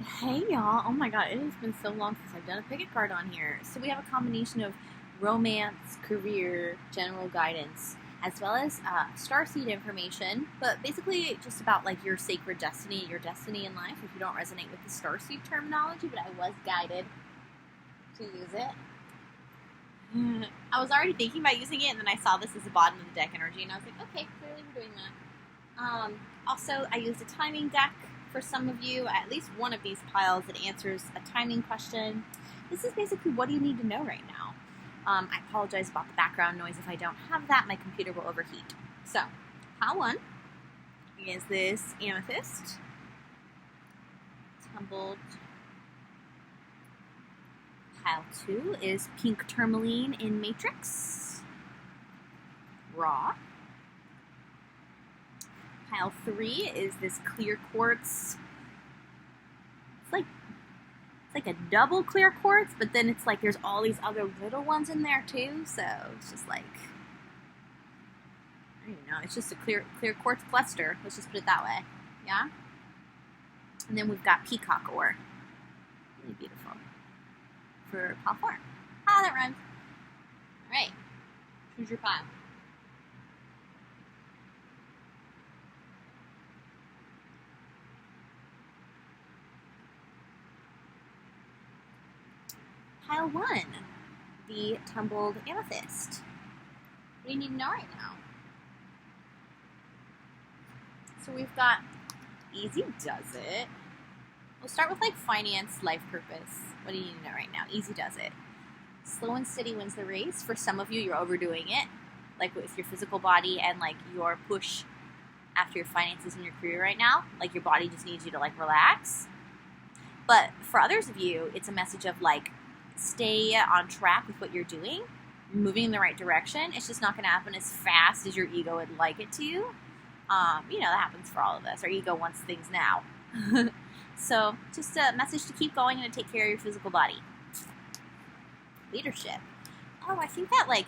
Hey y'all, oh my god, it has been so long since I've done a picket card on here. So we have a combination of romance, career, general guidance, as well as starseed information, but basically just about like your sacred destiny, your destiny in life if you don't resonate with the starseed terminology, but I was guided to use it. I was already thinking about using it, and then I saw this as the bottom of the deck energy, and I was like, okay, clearly we're doing that. Also, I used a timing deck for some of you, at least one of these piles that answers a timing question. This is basically what do you need to know right now. I apologize about the background noise. If I don't have that, my computer will overheat. So, pile 1 is this Amethyst. Tumbled. Pile 2 is Pink Tourmaline in Matrix. Raw. Pile 3 is this clear quartz. It's like a double clear quartz, but then it's like there's all these other little ones in there too. So it's just like, I don't even know. It's just a clear quartz cluster. Let's just put it that way. Yeah. And then we've got Peacock Ore. Really beautiful. For pile 4. Ah, that rhymes. All right. Choose your pile. Pile 1, the tumbled amethyst. What do you need to know right now? So we've got easy does it. We'll start with like finance, life purpose. What do you need to know right now? Easy does it. Slow and steady wins the race. For some of you, you're overdoing it, like with your physical body and like your push after your finances and your career right now. Like your body just needs you to like relax. But for others of you, it's a message of like, stay on track with what you're doing, moving in the right direction. It's just not going to happen as fast as your ego would like it to. You know, that happens for all of us. Our ego wants things now. So just a message to keep going and to take care of your physical body. Leadership. Oh, I think that like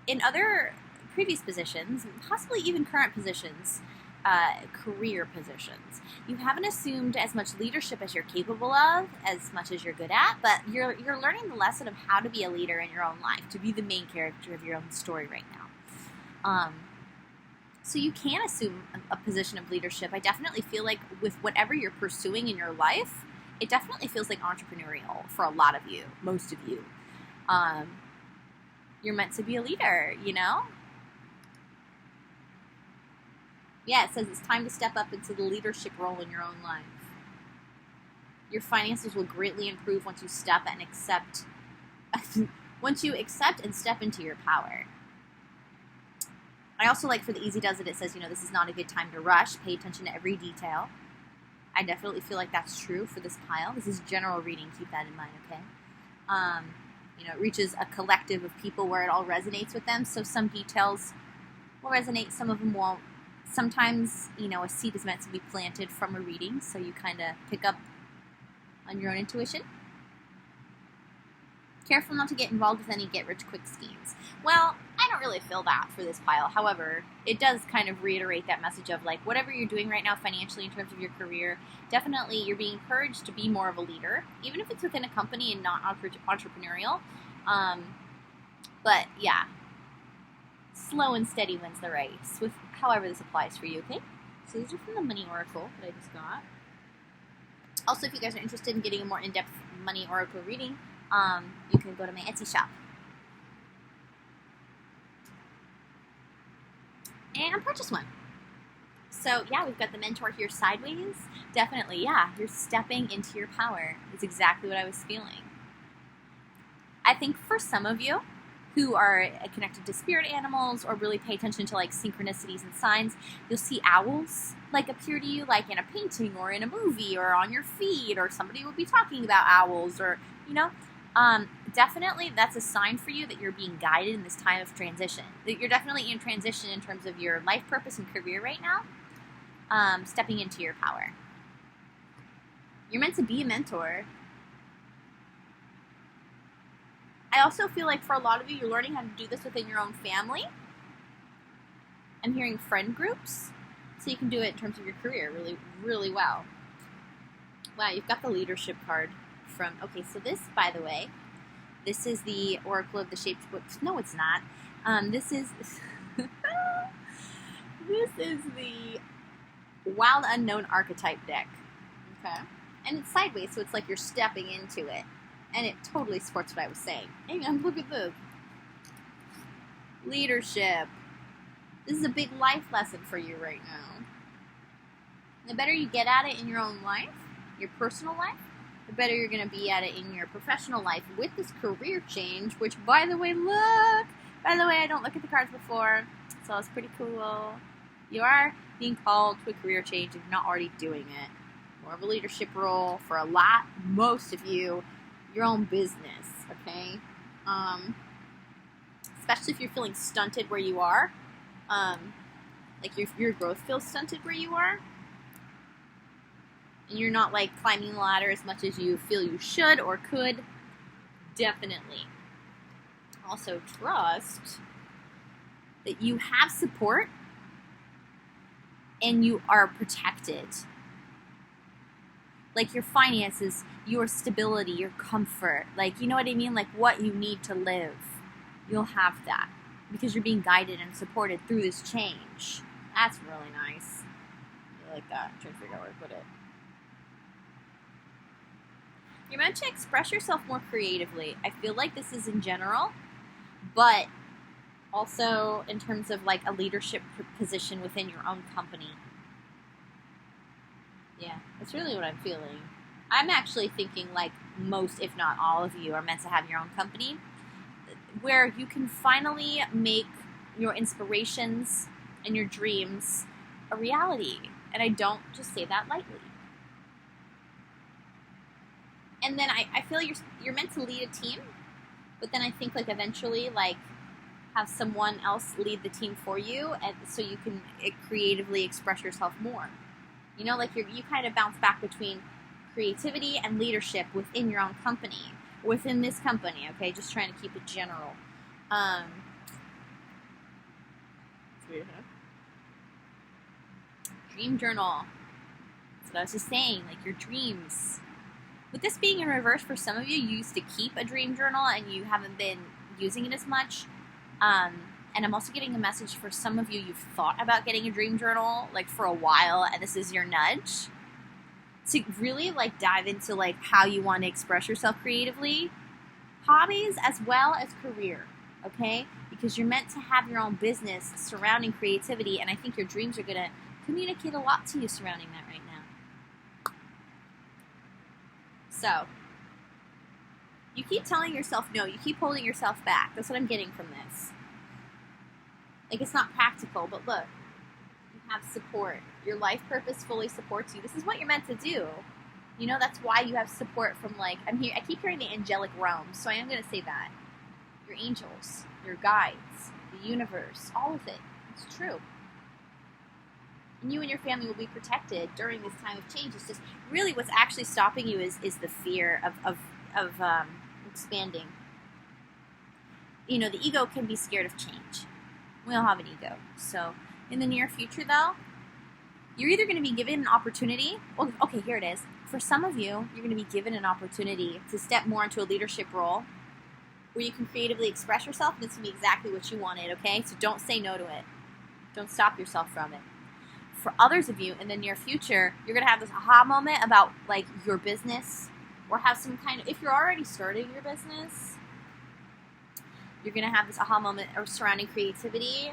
in other previous positions, possibly even current positions, career positions, you haven't assumed as much leadership as you're capable of, as much as you're good at, but you're learning the lesson of how to be a leader in your own life, to be the main character of your own story right now. So you can assume a position of leadership. I definitely feel like with whatever you're pursuing in your life, it definitely feels like entrepreneurial for a lot of you, most of you. You're meant to be a leader, you know? Yeah, it says it's time to step up into the leadership role in your own life. Your finances will greatly improve once you once you accept and step into your power. I also like for the easy does it, it says, this is not a good time to rush. Pay attention to every detail. I definitely feel like that's true for this pile. This is general reading. Keep that in mind, okay? It reaches a collective of people where it all resonates with them. So some details will resonate, some of them won't. Sometimes, a seed is meant to be planted from a reading, so you kind of pick up on your own intuition. Careful not to get involved with any get-rich-quick schemes. Well, I don't really feel that for this pile. However, it does kind of reiterate that message of, like, whatever you're doing right now financially in terms of your career, definitely you're being encouraged to be more of a leader, even if it's within a company and not entrepreneurial. But, yeah. Slow and steady wins the race, with however this applies for you, okay? So these are from the Money Oracle that I just got. Also, if you guys are interested in getting a more in-depth Money Oracle reading, you can go to my Etsy shop. And purchase one. So, yeah, we've got the Mentor here sideways. Definitely, yeah, you're stepping into your power. It's exactly what I was feeling. I think for some of you who are connected to spirit animals or really pay attention to like synchronicities and signs, you'll see owls like appear to you like in a painting or in a movie or on your feed, or somebody will be talking about owls, or definitely that's a sign for you that you're being guided in this time of transition, that you're definitely in transition in terms of your life purpose and career right now, stepping into your power. You're meant to be a mentor. I also feel like for a lot of you, you're learning how to do this within your own family. I'm hearing friend groups, so you can do it in terms of your career really, really well. Wow, you've got the leadership card from, okay, so this, by the way, this is the Oracle of the Shaped Book. No, it's not. This is, this is the Wild Unknown Archetype deck, okay? And it's sideways, so it's like you're stepping into it. And it totally supports what I was saying. And look at this. Leadership. This is a big life lesson for you right now. The better you get at it in your own life, your personal life, the better you're going to be at it in your professional life with this career change, which, by the way, I don't look at the cards before, so it's pretty cool. You are being called to a career change if you're not already doing it. More of a leadership role for most of you, your own business, okay? Especially if you're feeling stunted where you are, like your growth feels stunted where you are, and you're not like climbing the ladder as much as you feel you should or could, definitely. Also trust that you have support and you are protected. Like your finances, your stability, your comfort, like, you know what I mean? Like what you need to live, you'll have that because you're being guided and supported through this change. That's really nice. I like that. I'm trying to figure out where to put it. You're meant to express yourself more creatively. I feel like this is in general, but also in terms of like a leadership position within your own company. Yeah, that's really what I'm feeling. I'm actually thinking like most, if not all of you, are meant to have your own company where you can finally make your inspirations and your dreams a reality. And I don't just say that lightly. And then I feel you're meant to lead a team, but then I think like eventually like have someone else lead the team for you, and so you can creatively express yourself more. You know, like you kind of bounce back between creativity and leadership within your own company, within this company, okay? Just trying to keep it general. It's weird, huh? Dream journal. That's what I was just saying, like your dreams. With this being in reverse, for some of you, you used to keep a dream journal and you haven't been using it as much. And I'm also getting a message for some of you, you've thought about getting a dream journal like for a while, and this is your nudge to really like dive into like how you want to express yourself creatively, hobbies as well as career, okay? Because you're meant to have your own business surrounding creativity, and I think your dreams are going to communicate a lot to you surrounding that right now. So, you keep telling yourself no, you keep holding yourself back. That's what I'm getting from this. Like, it's not practical, but look, you have support. Your life purpose fully supports you. This is what you're meant to do. You know, that's why you have support from, like, I keep hearing the angelic realm, so I am going to say that. Your angels, your guides, the universe, all of it. It's true. And you and your family will be protected during this time of change. It's just really what's actually stopping you is the fear of expanding. You know, the ego can be scared of change. We all have an ego. So in the near future, though, you're either going to be given an opportunity. Well, okay, here it is. For some of you, you're going to be given an opportunity to step more into a leadership role where you can creatively express yourself, and it's going to be exactly what you wanted, okay? So don't say no to it. Don't stop yourself from it. For others of you, in the near future, you're going to have this aha moment about, like, your business, or have some kind of, if you're already starting your business, you're going to have this aha moment surrounding creativity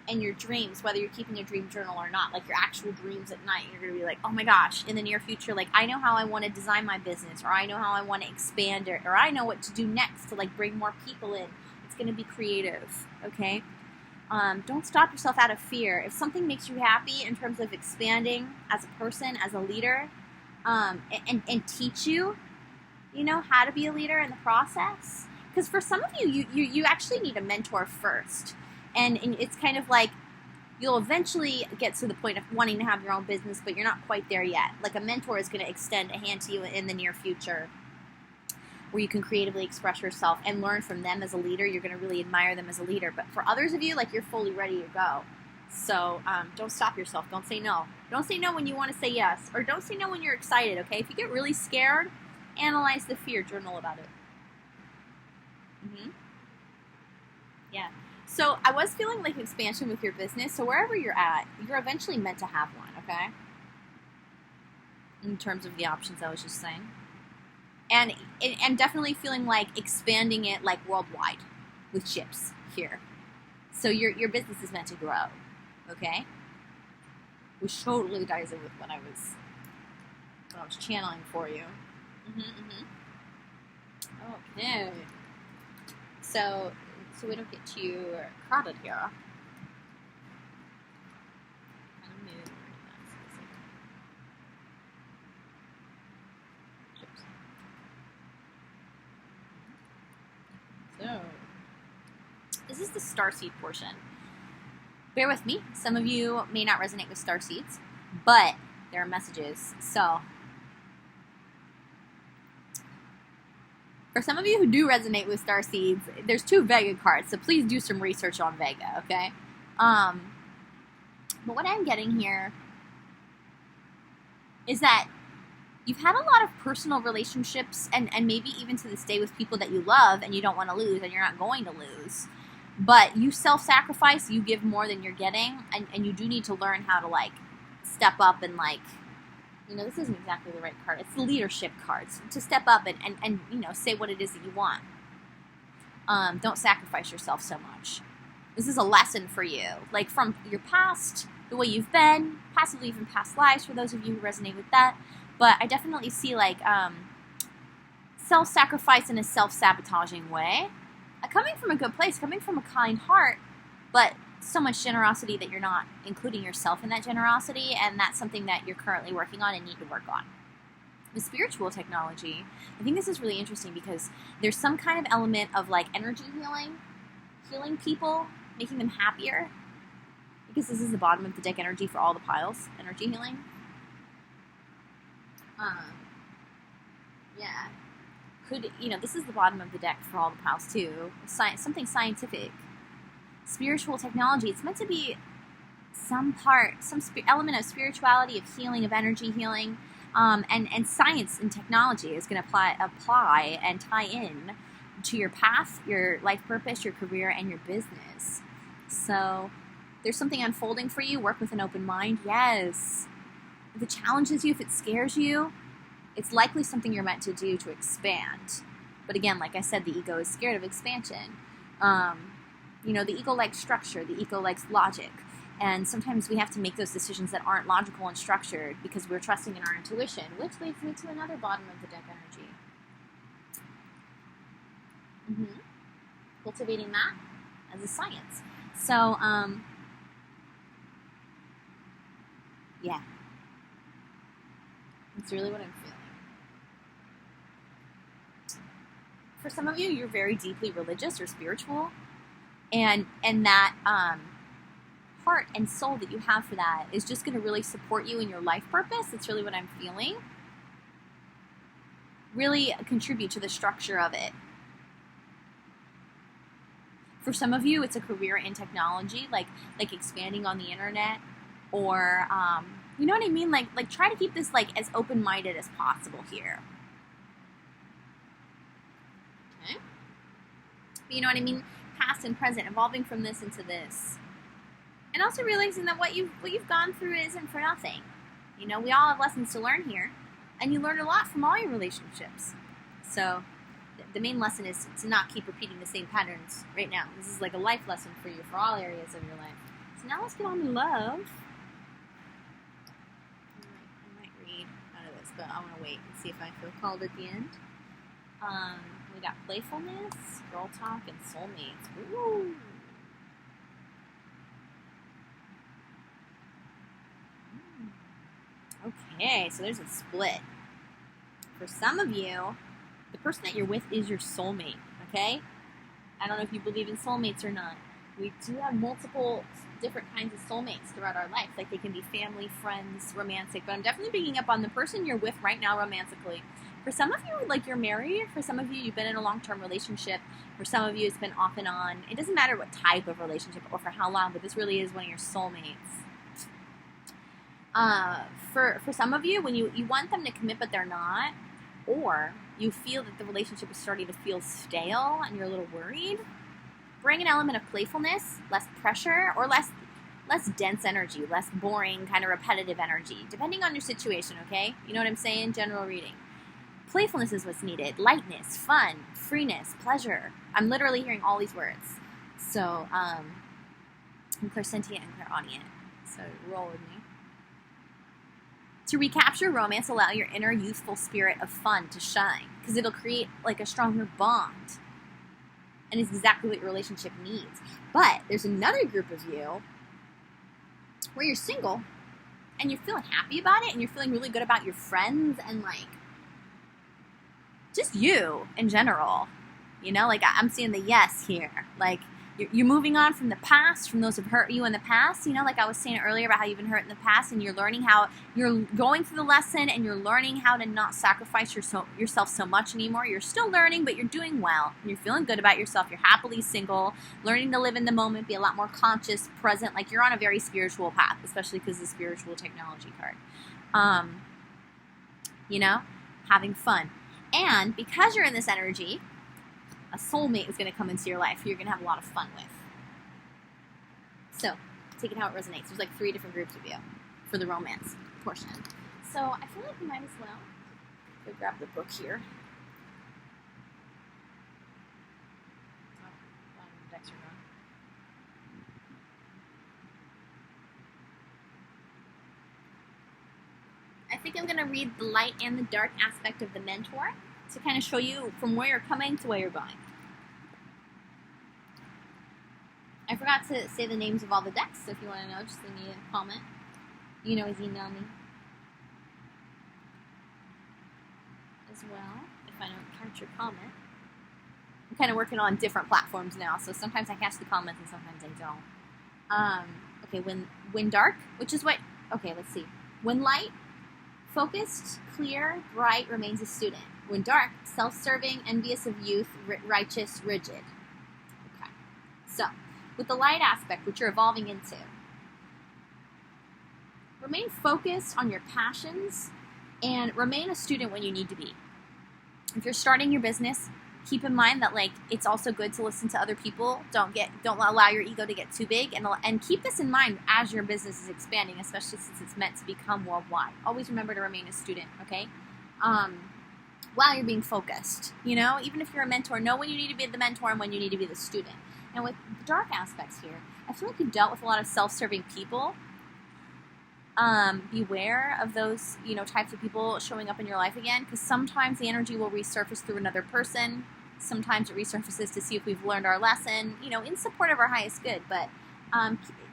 and your dreams, whether you're keeping a dream journal or not, like your actual dreams at night. You're going to be like, oh my gosh, in the near future, like, I know how I want to design my business, or I know how I want to expand it, or I know what to do next to, like, bring more people in. It's going to be creative, okay? Don't stop yourself out of fear. If something makes you happy in terms of expanding as a person, as a leader, and teach you, you know, how to be a leader in the process. Because for some of you actually need a mentor first. And it's kind of like you'll eventually get to the point of wanting to have your own business, but you're not quite there yet. Like a mentor is going to extend a hand to you in the near future where you can creatively express yourself and learn from them as a leader. You're going to really admire them as a leader. But for others of you, like, you're fully ready to go. So don't stop yourself. Don't say no. Don't say no when you want to say yes. Or don't say no when you're excited, okay? If you get really scared, analyze the fear. Journal about it. Yeah. So I was feeling like expansion with your business. So wherever you're at, you're eventually meant to have one, okay? In terms of the options I was just saying. And definitely feeling like expanding it like worldwide with ships here. So your business is meant to grow, okay? Which totally ties in with what I was channeling for you. Okay. So we don't get too crowded here. Kind of move. So, this is the starseed portion. Bear with me. Some of you may not resonate with starseeds, but there are messages. So, for some of you who do resonate with starseeds, there's 2 Vega cards, so please do some research on Vega, okay? But what I'm getting here is that you've had a lot of personal relationships and maybe even to this day with people that you love and you don't want to lose and you're not going to lose. But you self-sacrifice, you give more than you're getting, and you do need to learn how to, like, step up and, like, this isn't exactly the right card. It's the leadership cards. To step up and say what it is that you want. Don't sacrifice yourself so much. This is a lesson for you. Like, from your past, the way you've been, possibly even past lives, for those of you who resonate with that. But I definitely see, like, self-sacrifice in a self-sabotaging way. Coming from a good place, coming from a kind heart, but so much generosity that you're not including yourself in that generosity, and that's something that you're currently working on and need to work on. The spiritual technology, I think this is really interesting because there's some kind of element of, like, energy healing people, making them happier, because this is the bottom of the deck energy for all the piles, energy healing. Yeah. This is the bottom of the deck for all the piles too. Something scientific. Spiritual technology, it's meant to be some element of spirituality, of healing, of energy healing, and science and technology is going to apply and tie in to your path, your life purpose, your career, and your business. So there's something unfolding for you. Work with an open mind. Yes. If it challenges you, if it scares you, it's likely something you're meant to do to expand. But again, like I said, the ego is scared of expansion. The ego likes structure. The ego likes logic. And sometimes we have to make those decisions that aren't logical and structured because we're trusting in our intuition, which leads me to another bottom of the deck energy. Cultivating that as a science. So, yeah. That's really what I'm feeling. For some of you, you're very deeply religious or spiritual, and that heart and soul that you have for that is just going to really support you in your life purpose. It's really what I'm feeling. Really contribute to the structure of it. For some of you, it's a career in technology, like expanding on the internet, or you know what I mean? Like try to keep this like as open-minded as possible here. Okay. But you know what I mean? Past and present, evolving from this into this. And also realizing that what you've gone through isn't for nothing. We all have lessons to learn here, and you learn a lot from all your relationships. So the main lesson is to not keep repeating the same patterns right now. This is like a life lesson for you for all areas of your life. So now let's get on to love. I might read out of this, but I want to wait and see if I feel called at the end. We got playfulness, girl talk, and soulmates. Ooh. Okay, so there's a split. For some of you, the person that you're with is your soulmate, okay? I don't know if you believe in soulmates or not. We do have multiple different kinds of soulmates throughout our life. Like they can be family, friends, romantic, but I'm definitely picking up on the person you're with right now romantically For some of you, like, you're married. For some of you, you've been in a long-term relationship. For some of you, it's been off and on. It doesn't matter what type of relationship or for how long, but this really is one of your soulmates. For some of you, when you want them to commit but they're not, or you feel that the relationship is starting to feel stale and you're a little worried, bring an element of playfulness, less pressure, or less dense energy, less boring, kind of repetitive energy, depending on your situation, okay? You know what I'm saying? General reading. Playfulness is what's needed. Lightness, fun, freeness, pleasure. I'm literally hearing all these words. So, I'm clairsentient and clairaudient. So, roll with me. To recapture romance, allow your inner youthful spirit of fun to shine, because it'll create like a stronger bond. And it's exactly what your relationship needs. But there's another group of you where you're single and you're feeling happy about it and you're feeling really good about your friends and like just you in general. You know, like I'm seeing the yes here. Like you're moving on from the past, from those who've hurt you in the past. You know, like I was saying earlier about how you've been hurt in the past, and you're learning how you're going through the lesson, and you're learning how to not sacrifice yourself so much anymore. You're still learning, but you're doing well. And you're feeling good about yourself. You're happily single, learning to live in the moment, be a lot more conscious, present. Like you're on a very spiritual path, especially because of the spiritual technology card. You know, having fun. And because you're in this energy, a soulmate is going to come into your life who you're going to have a lot of fun with. So, take it how it resonates. There's like 3 different groups of you for the romance portion. So, I feel like we might as well go grab the book here. I think I'm going to read the light and the dark aspect of the mentor to kind of show you from where you're coming to where you're going. I forgot to say the names of all the decks, so if you want to know, just leave me a comment. You can always email me as well if I don't catch your comment. I'm kind of working on different platforms now, so sometimes I catch the comments and sometimes I don't. Okay, when dark, which is what, okay, let's see. When light, focused, clear, bright, remains a student. When dark, self-serving, envious of youth, righteous, rigid. Okay. So, with the light aspect, which you're evolving into, remain focused on your passions and remain a student when you need to be. If you're starting your business, keep in mind that like it's also good to listen to other people. Don't allow your ego to get too big, and keep this in mind as your business is expanding, especially since it's meant to become worldwide. Always remember to remain a student, okay? While you're being focused, you know, even if you're a mentor, know when you need to be the mentor and when you need to be the student. And with the dark aspects here, I feel like you've dealt with a lot of self-serving people. Beware of those, you know, types of people showing up in your life again, because sometimes the energy will resurface through another person. Sometimes it resurfaces to see if we've learned our lesson, you know, in support of our highest good. But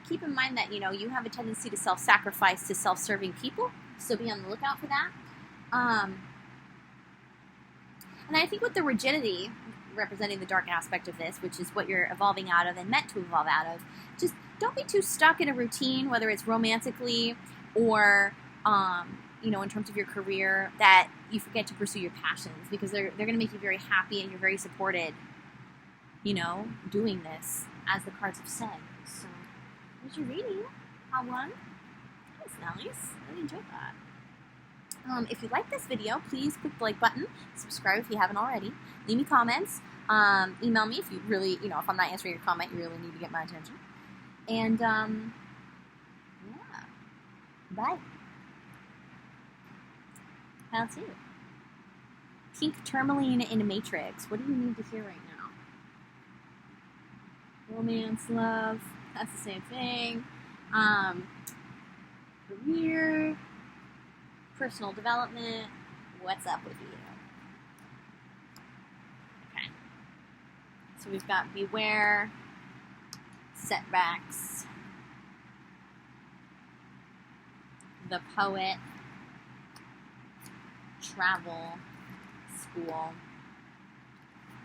keep in mind that, you know, you have a tendency to self-sacrifice to self-serving people, so be on the lookout for that. And I think with the rigidity, representing the dark aspect of this, which is what you're evolving out of and meant to evolve out of, just don't be too stuck in a routine, whether it's romantically or, you know, in terms of your career, that you forget to pursue your passions, because they're going to make you very happy and you're very supported, you know, doing this, as the cards have said. So, what you reading? How one? That's nice. I really enjoyed that. If you like this video, please click the like button, subscribe if you haven't already, leave me comments, email me if you really, you know, if I'm not answering your comment, you really need to get my attention. And, yeah. Bye. Pile 2. Pink Tourmaline in a Matrix. What do you need to hear right now? Romance, love, that's the same thing. Career, personal development, what's up with you? Okay. So we've got beware, setbacks, the poet, travel, school,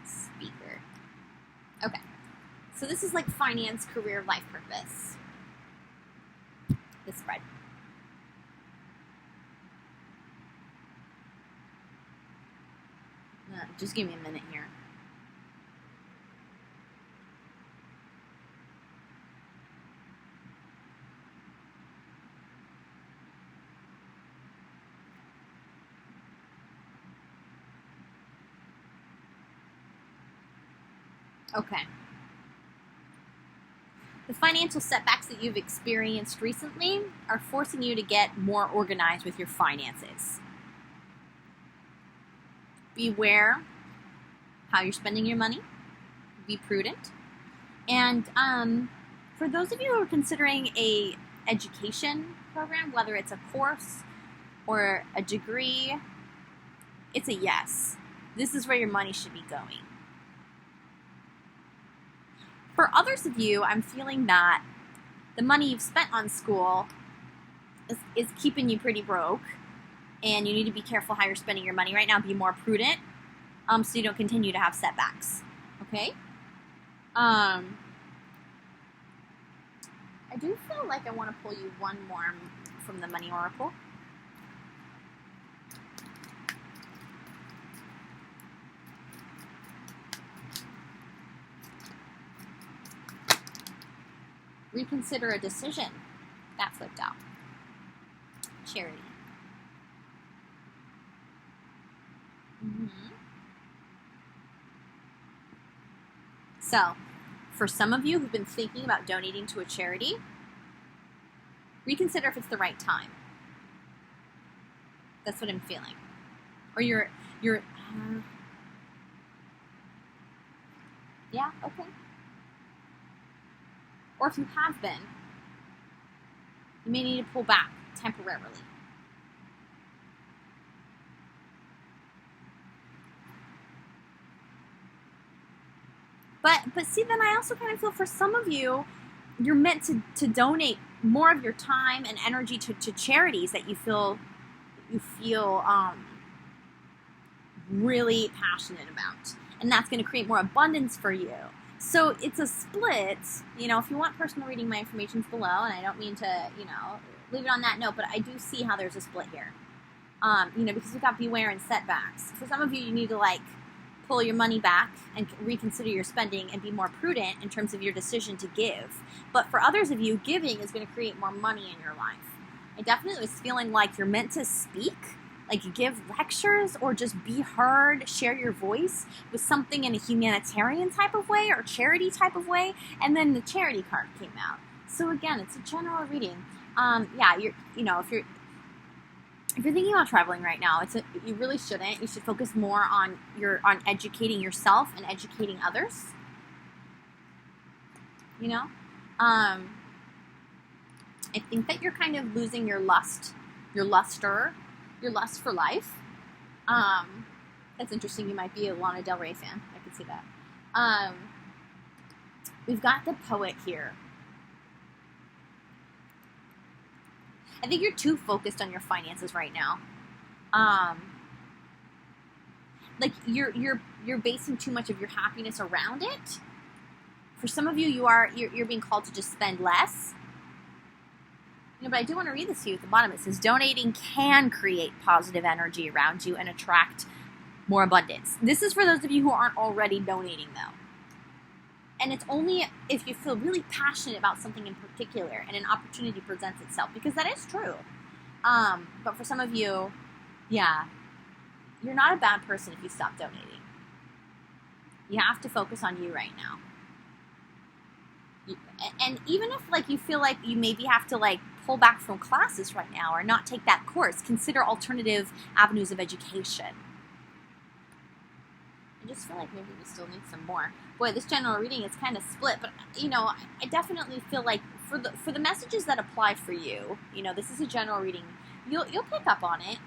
speaker. Okay. So this is like finance, career, life purpose. This spread. Just give me a minute here. Okay. The financial setbacks that you've experienced recently are forcing you to get more organized with your finances. Beware how you're spending your money. Be prudent. And for those of you who are considering a education program, whether it's a course or a degree, it's a yes. This is where your money should be going. For others of you, I'm feeling that the money you've spent on school is keeping you pretty broke, and you need to be careful how you're spending your money right now. Be more prudent, so you don't continue to have setbacks. Okay? I do feel like I want to pull you one more from the Money Oracle. Reconsider a decision. That flipped out. Charity. So, for some of you who've been thinking about donating to a charity, reconsider if it's the right time. That's what I'm feeling. Or you're yeah, okay. Or if you have been, you may need to pull back temporarily. But see, then I also kind of feel for some of you, you're meant to donate more of your time and energy to charities that you feel really passionate about. And that's going to create more abundance for you. So it's a split. If you want personal reading, my information's below, and I don't mean to, leave it on that note, but I do see how there's a split here. Because we've got beware and setbacks. For some of you, you need to, pull your money back and reconsider your spending and be more prudent in terms of your decision to give. But for others of you, giving is going to create more money in your life. I definitely was feeling like you're meant to speak, give lectures or just be heard, share your voice with something in a humanitarian type of way or charity type of way, and then the charity card came out. So again, it's a general reading. If you're thinking about traveling right now, you really shouldn't. You should focus more on educating yourself and educating others. I think that you're kind of losing your lust for life. That's interesting. You might be a Lana Del Rey fan. I can see that. We've got the poet here. I think you're too focused on your finances right now. You're basing too much of your happiness around it. For some of you, you're being called to just spend less. But I do want to read this to you at the bottom. It says, donating can create positive energy around you and attract more abundance. This is for those of you who aren't already donating, though. And it's only if you feel really passionate about something in particular and an opportunity presents itself, because that is true. But for some of you, yeah, you're not a bad person if you stop donating. You have to focus on you right now. And even if you feel like you maybe have to pull back from classes right now or not take that course, consider alternative avenues of education. I just feel like maybe we still need some more. Boy, this general reading is kind of split, but I definitely feel like for the messages that apply for you, this is a general reading. You'll pick up on it.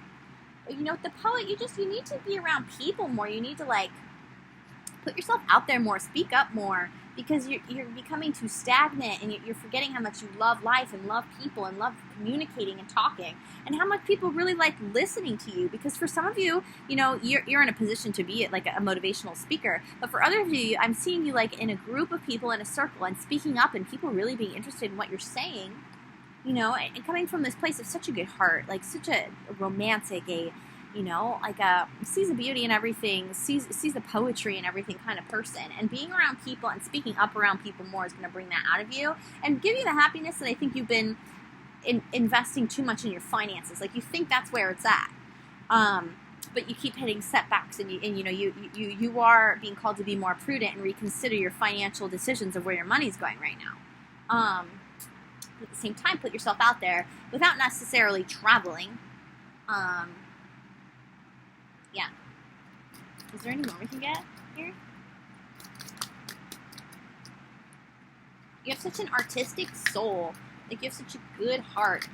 With the poet, you need to be around people more. You need to put yourself out there more, speak up more, because you're becoming too stagnant and you're forgetting how much you love life and love people and love communicating and talking, and how much people really like listening to you. Because for some of you, you're in a position to be a motivational speaker, but for other of you, I'm seeing you in a group of people in a circle and speaking up and people really being interested in what you're saying, and coming from this place of such a good heart, such a romantic, you know, like sees the beauty in everything, sees the poetry in everything kind of person. And being around people and speaking up around people more is going to bring that out of you and give you the happiness that I think you've been investing too much in your finances. Like, you think that's where it's at. But you keep hitting setbacks, and you are being called to be more prudent and reconsider your financial decisions of where your money's going right now. At the same time, put yourself out there without necessarily traveling. Yeah. Is there any more we can get here? You have such an artistic soul. Like, you have such a good heart.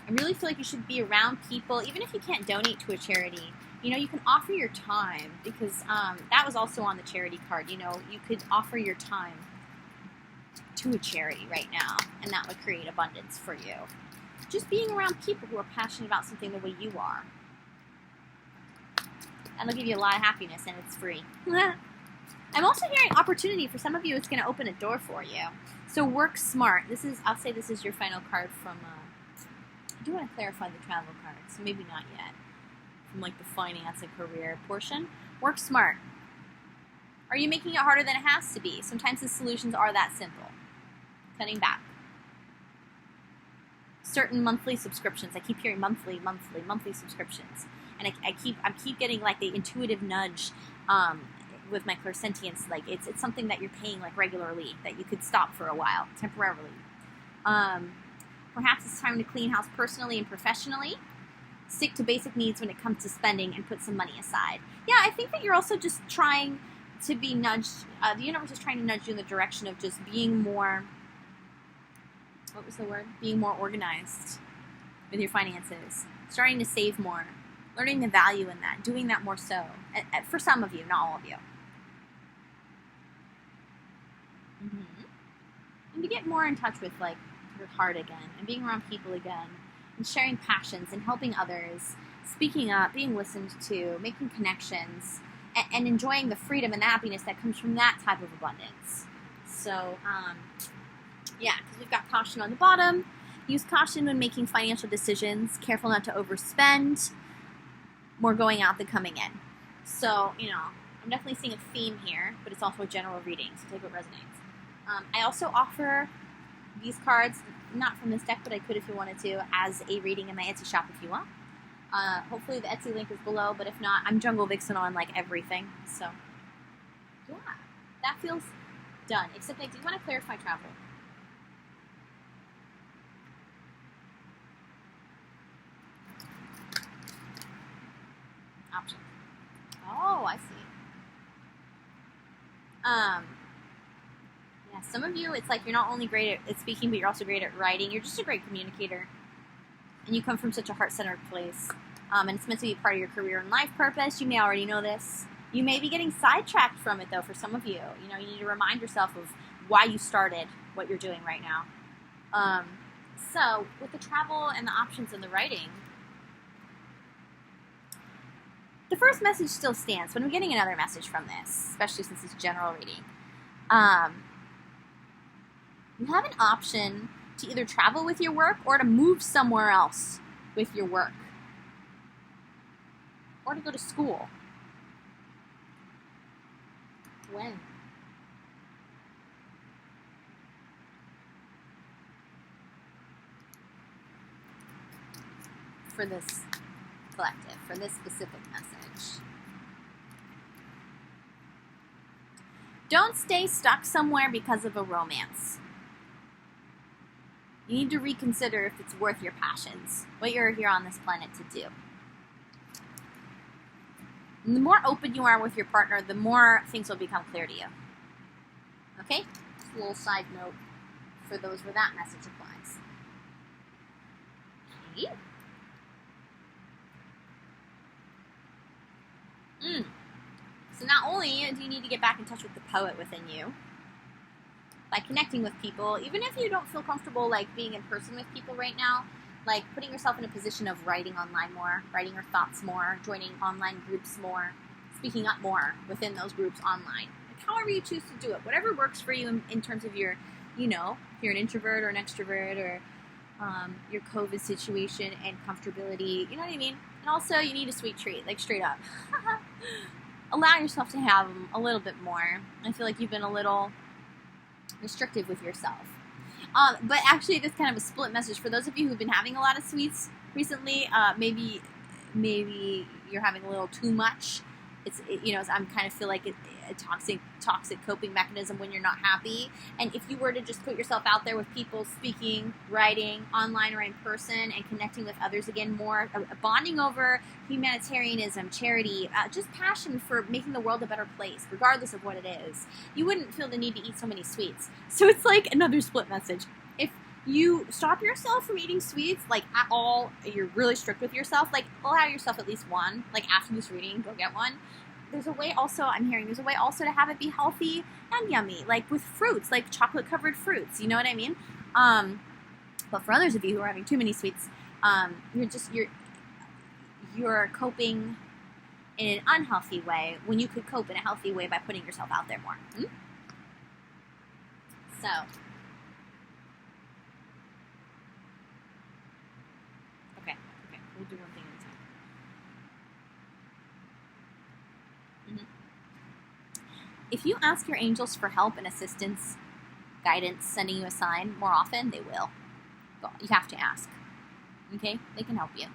I really feel like you should be around people, even if you can't donate to a charity. You know, you can offer your time, because that was also on the charity card. You know, you could offer your time to a charity right now, and that would create abundance for you. Just being around people who are passionate about something the way you are. That'll give you a lot of happiness, and it's free. I'm also hearing opportunity. For some of you, it's going to open a door for you. So work smart. I'll say this is your final card from, I do want to clarify the travel card, so maybe not yet. From like the finance and career portion. Work smart. Are you making it harder than it has to be? Sometimes the solutions are that simple. Cutting back. Certain monthly subscriptions. I keep hearing monthly subscriptions. And I keep getting like the intuitive nudge with my clairsentience. Like, it's something that you're paying like regularly, that you could stop for a while, temporarily. Perhaps it's time to clean house personally and professionally. Stick to basic needs when it comes to spending and put some money aside. Yeah, I think that you're also just trying to be nudged. The universe is trying to nudge you in the direction of just being more, what was the word? Being more organized with your finances. Starting to save more. Learning the value in that. Doing that more so. For some of you, not all of you. And to get more in touch with, like, your heart again. And being around people again. And sharing passions and helping others. Speaking up. Being listened to. Making connections. And enjoying the freedom and the happiness that comes from that type of abundance. So, yeah, because we've got caution on the bottom. Use caution when making financial decisions. Careful not to overspend. More going out than coming in. So, you know, I'm definitely seeing a theme here, but it's also a general reading, so take what resonates. I also offer these cards, not from this deck, but I could if you wanted to, as a reading in my Etsy shop if you want. Hopefully the Etsy link is below, but if not, I'm JungleVixen on, like, everything. So, yeah, that feels done. Except I do want to clarify travel. Options. Oh, I see. Yeah, some of you, it's like you're not only great at speaking, but you're also great at writing. You're just a great communicator. And you come from such a heart-centered place. And it's meant to be part of your career and life purpose. You may already know this. You may be getting sidetracked from it, though, for some of you. You know, you need to remind yourself of why you started what you're doing right now. So, with the travel and the options and the writing, the first message still stands, but I'm getting another message from this, especially since it's general reading. You have an option to either travel with your work or to move somewhere else with your work. Or to go to school. When? For this collective, for this specific message. Don't stay stuck somewhere because of a romance. You need to reconsider if it's worth your passions, what you're here on this planet to do. And the more open you are with your partner, the more things will become clear to you. Okay? Just a little side note for those where that message applies. Okay. So not only do you need to get back in touch with the poet within you, by connecting with people, even if you don't feel comfortable like being in person with people right now, like putting yourself in a position of writing online more, writing your thoughts more, joining online groups more, speaking up more within those groups online. Like however you choose to do it, whatever works for you in terms of your, you know, if you're an introvert or an extrovert or your COVID situation and comfortability, you know what I mean? And also, you need a sweet treat, like straight up. Allow yourself to have them a little bit more. I feel like you've been a little restrictive with yourself. But actually, this kind of a split message for those of you who've been having a lot of sweets recently. Maybe you're having a little too much. I'm kind of feel like a toxic coping mechanism when you're not happy. And if you were to just put yourself out there with people speaking, writing, online or in person, and connecting with others again more, bonding over humanitarianism, charity, just passion for making the world a better place, regardless of what it is, you wouldn't feel the need to eat so many sweets. So it's like another split message. If you stop yourself from eating sweets, like at all, you're really strict with yourself, like allow yourself at least one, like after this reading, go get one. There's a way also, I'm hearing, there's a way also to have it be healthy and yummy, like with fruits, like chocolate covered fruits, you know what I mean? But for others of you who are having too many sweets, you're coping in an unhealthy way when you could cope in a healthy way by putting yourself out there more. So, okay, we'll do one thing at a time. If you ask your angels for help and assistance, guidance, sending you a sign more often, they will. You have to ask. Okay? They can help you.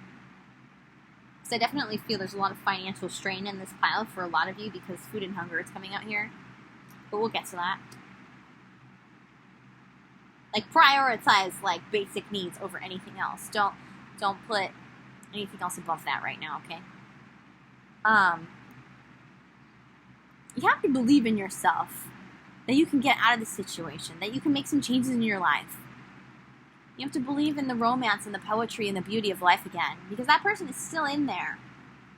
Because I definitely feel there's a lot of financial strain in this pile for a lot of you because food and hunger is coming out here. But we'll get to that. Like, prioritize, like, basic needs over anything else. Don't put anything else above that right now, okay? You have to believe in yourself, that you can get out of the situation, that you can make some changes in your life. You have to believe in the romance and the poetry and the beauty of life again, because that person is still in there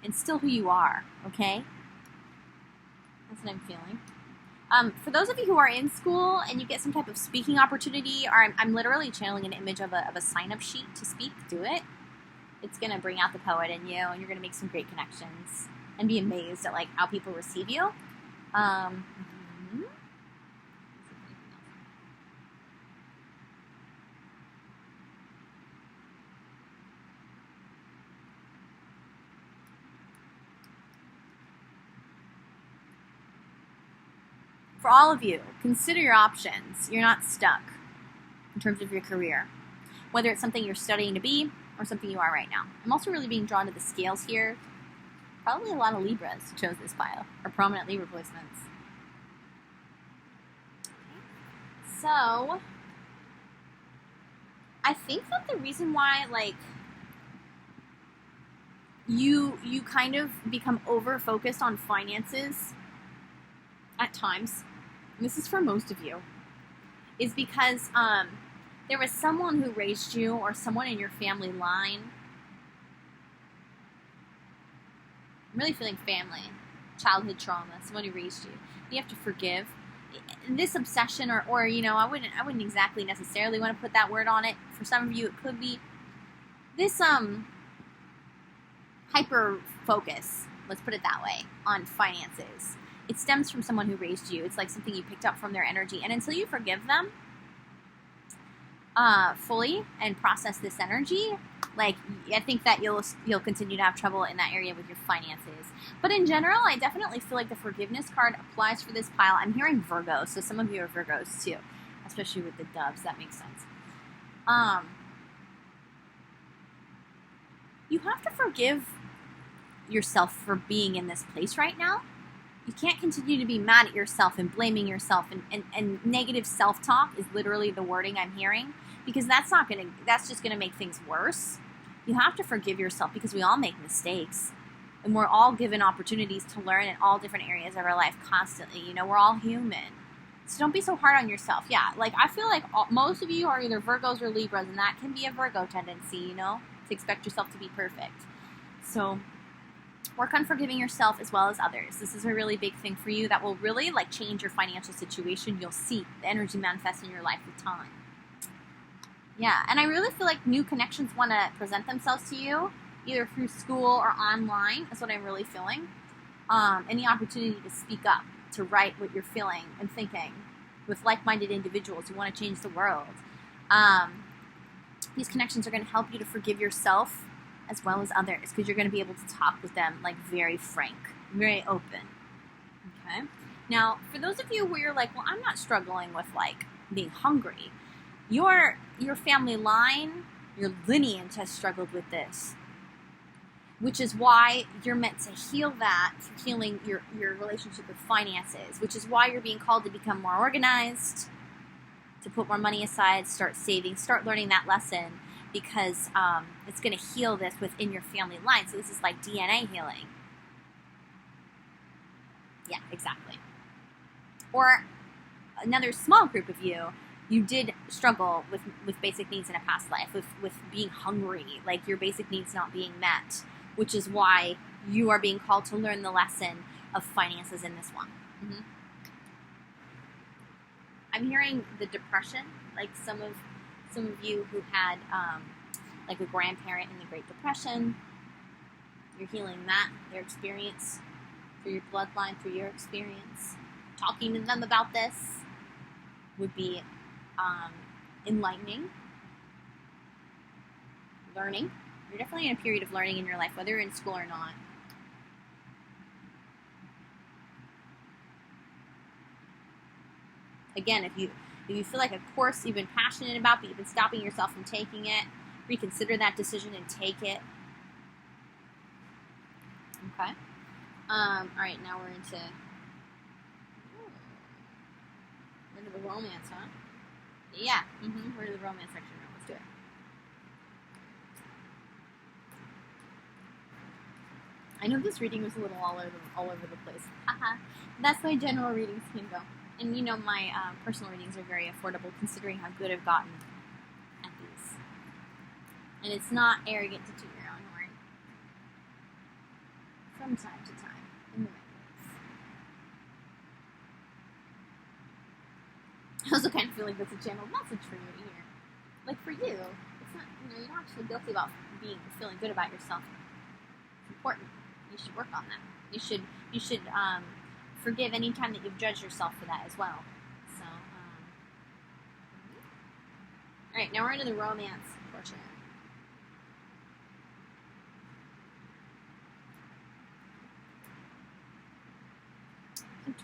and still who you are, okay? That's what I'm feeling. For those of you who are in school and you get some type of speaking opportunity, or I'm literally channeling an image of a sign-up sheet to speak, do it. It's going to bring out the poet in you, and you're going to make some great connections and be amazed at like how people receive you. For all of you, consider your options. You're not stuck in terms of your career, whether it's something you're studying to be or something you are right now. I'm also really being drawn to the scales here. Probably a lot of Libras who chose this pile, or prominent Libra placements. So, I think that the reason why, like, you kind of become over-focused on finances at times, and this is for most of you, is because there was someone who raised you or someone in your family line. I'm really feeling family, childhood trauma, someone who raised you. You have to forgive. This obsession, or you know, I wouldn't exactly necessarily want to put that word on it. For some of you, it could be this hyper focus. Let's put it that way on finances. It stems from someone who raised you. It's like something you picked up from their energy, and until you forgive them fully and process this energy, like, I think that you'll continue to have trouble in that area with your finances. But in general, I definitely feel like the forgiveness card applies for this pile. I'm hearing Virgo, so some of you are Virgos too, especially with the doves. That makes sense. You have to forgive yourself for being in this place right now. You can't continue to be mad at yourself and blaming yourself, and negative self-talk is literally the wording I'm hearing, because that's just gonna make things worse. You have to forgive yourself because we all make mistakes, and we're all given opportunities to learn in all different areas of our life constantly. You know, we're all human. So don't be so hard on yourself. Yeah, like, I feel like most of you are either Virgos or Libras, and that can be a Virgo tendency, you know, to expect yourself to be perfect. So work on forgiving yourself as well as others. This is a really big thing for you that will really, like, change your financial situation. You'll see the energy manifest in your life with time. Yeah, and I really feel like new connections want to present themselves to you, either through school or online. That's what I'm really feeling. And the opportunity to speak up, to write what you're feeling and thinking with like-minded individuals who want to change the world. These connections are going to help you to forgive yourself as well as others, because you're going to be able to talk with them like very frank, very open. Okay? Now, for those of you where you're like, well, I'm not struggling with like being hungry, your family line, your lineage has struggled with this, which is why you're meant to heal that, healing your relationship with finances, which is why you're being called to become more organized, to put more money aside, start saving, start learning that lesson, because it's going to heal this within your family line. So this is like DNA healing. Yeah, exactly. Or another small group of you did struggle with basic needs in a past life, with being hungry, like your basic needs not being met, which is why you are being called to learn the lesson of finances in this one. Mm-hmm. I'm hearing the depression, like some of you who had like a grandparent in the Great Depression. You're healing that, their experience, through your bloodline, through your experience. Talking to them about this would be enlightening. Learning. You're definitely in a period of learning in your life, whether you're in school or not. Again, if you feel like a course you've been passionate about, but you've been stopping yourself from taking it, reconsider that decision and take it. Okay. All right, now we're into the romance, huh? Yeah. We're to the romance section now. Let's do it. I know this reading was a little all over the place. That's my general readings can go. And you know my personal readings are very affordable considering how good I've gotten at these. And it's not arrogant to toot your own horn. From time to time, in the right ways. I also kind of feel like that's a channel message for you to hear. Like for you, it's not, you're not actually guilty about feeling good about yourself. It's important. You should work on that. You should forgive any time that you've judged yourself for that as well. So, all right, now we're into the romance portion.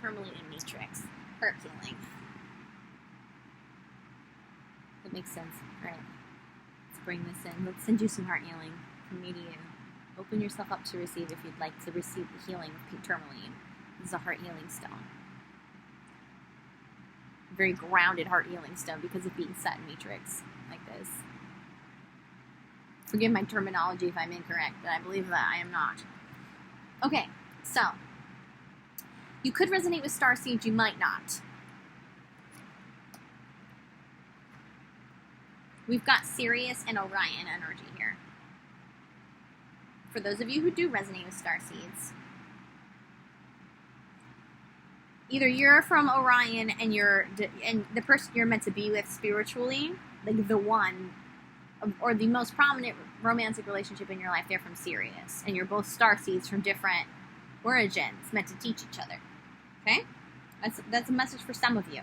Tourmaline and Matrix. Heart healing. That makes sense. All right, let's bring this in. Let's send you some heart healing from me to you. Open yourself up to receive if you'd like to receive the healing of Tourmaline. This is a heart healing stone. Very grounded heart healing stone because of being set in Matrix like this. Forgive my terminology if I'm incorrect, but I believe that I am not. Okay, so you could resonate with starseeds, you might not. We've got Sirius and Orion energy here. For those of you who do resonate with starseeds, either you're from Orion and the person you're meant to be with spiritually, like the one, or the most prominent romantic relationship in your life, they're from Sirius, and you're both starseeds from different origins, meant to teach each other. Okay, that's a message for some of you.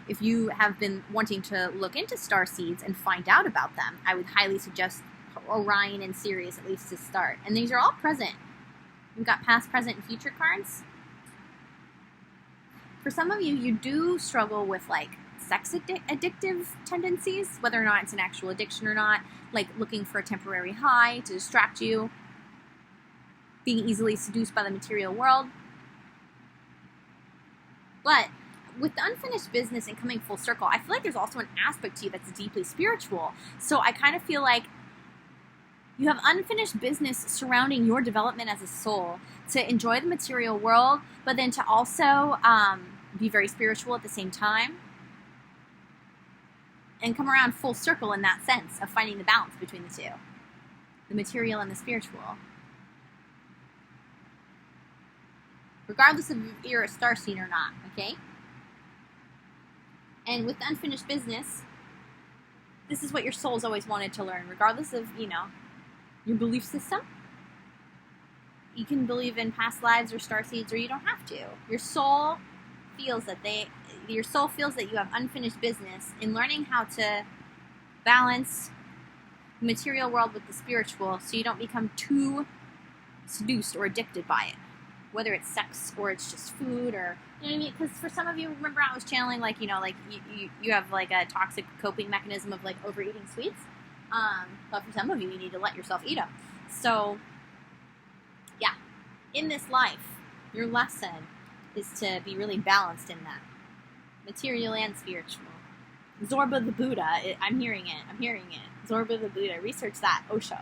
If you have been wanting to look into starseeds and find out about them, I would highly suggest Orion and Sirius at least to start. And these are all present. We've got past, present, and future cards. For some of you, you do struggle with like sex addictive tendencies, whether or not it's an actual addiction or not, like looking for a temporary high to distract you, being easily seduced by the material world. But with the unfinished business and coming full circle, I feel like there's also an aspect to you that's deeply spiritual. So I kind of feel like you have unfinished business surrounding your development as a soul to enjoy the material world, but then to also be very spiritual at the same time and come around full circle in that sense of finding the balance between the two, the material and the spiritual. Regardless of if you're a starseed or not, okay? And with the unfinished business, this is what your soul's always wanted to learn, regardless of, your belief system. You can believe in past lives or starseeds, or you don't have to. Your soul feels that you have unfinished business in learning how to balance the material world with the spiritual, so you don't become too seduced or addicted by it, whether it's sex or it's just food, or, you know what I mean? Because for some of you, remember I was channeling, like, you know, like you have like a toxic coping mechanism of like overeating sweets, but for some of you, you need to let yourself eat them. So yeah, in this life, your lesson is to be really balanced in that, material and spiritual. Zorba the Buddha, I'm hearing it. Zorba the Buddha, research that, Osho.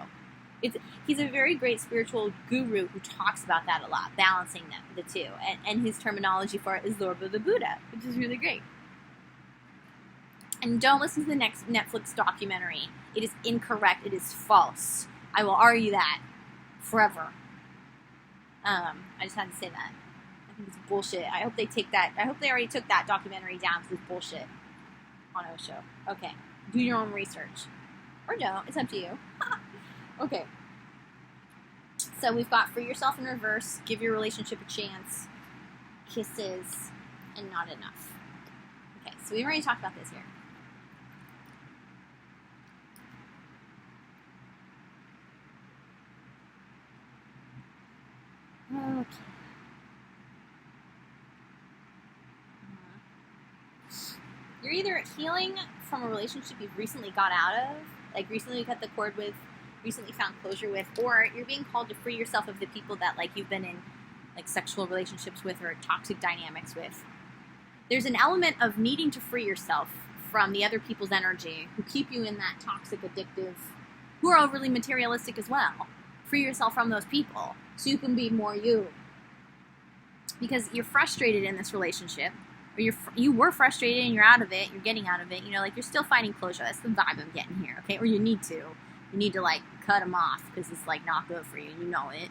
He's a very great spiritual guru who talks about that a lot, balancing the two. And his terminology for it is Zorba the Buddha, which is really great. And don't listen to the next Netflix documentary. It is incorrect. It is false. I will argue that forever. I just had to say that. I think it's bullshit. I hope they already took that documentary down because it's bullshit on Osho. Okay. Do your own research. Or don't. It's up to you. Okay. So we've got free yourself in reverse, give your relationship a chance, kisses, and not enough. Okay, so we've already talked about this here. Okay. You're either healing from a relationship you've recently got out of, like recently cut the cord with, recently found closure with, or you're being called to free yourself of the people that like you've been in like sexual relationships with or toxic dynamics with. There's an element of needing to free yourself from the other people's energy who keep you in that toxic, addictive, who are overly materialistic as well. Free yourself from those people so you can be more you. Because you're frustrated in this relationship, or you were frustrated and you're out of it, you're getting out of it, you know, like you're still finding closure. That's the vibe I'm getting here, okay? Or you need to like cut them off because it's like not good for you, you know it.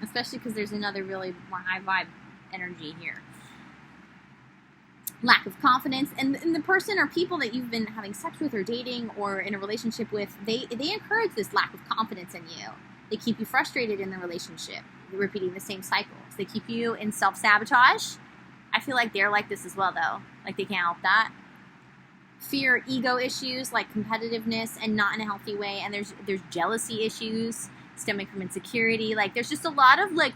Especially because there's another really high vibe energy here. Lack of confidence, and the person or people that you've been having sex with or dating or in a relationship with, they encourage this lack of confidence in you. They keep you frustrated in the relationship, repeating the same cycles. They keep you in self-sabotage. I feel like they're like this as well, though. Like they can't help that. Fear, ego issues like competitiveness and not in a healthy way, and there's jealousy issues stemming from insecurity. Like there's just a lot of like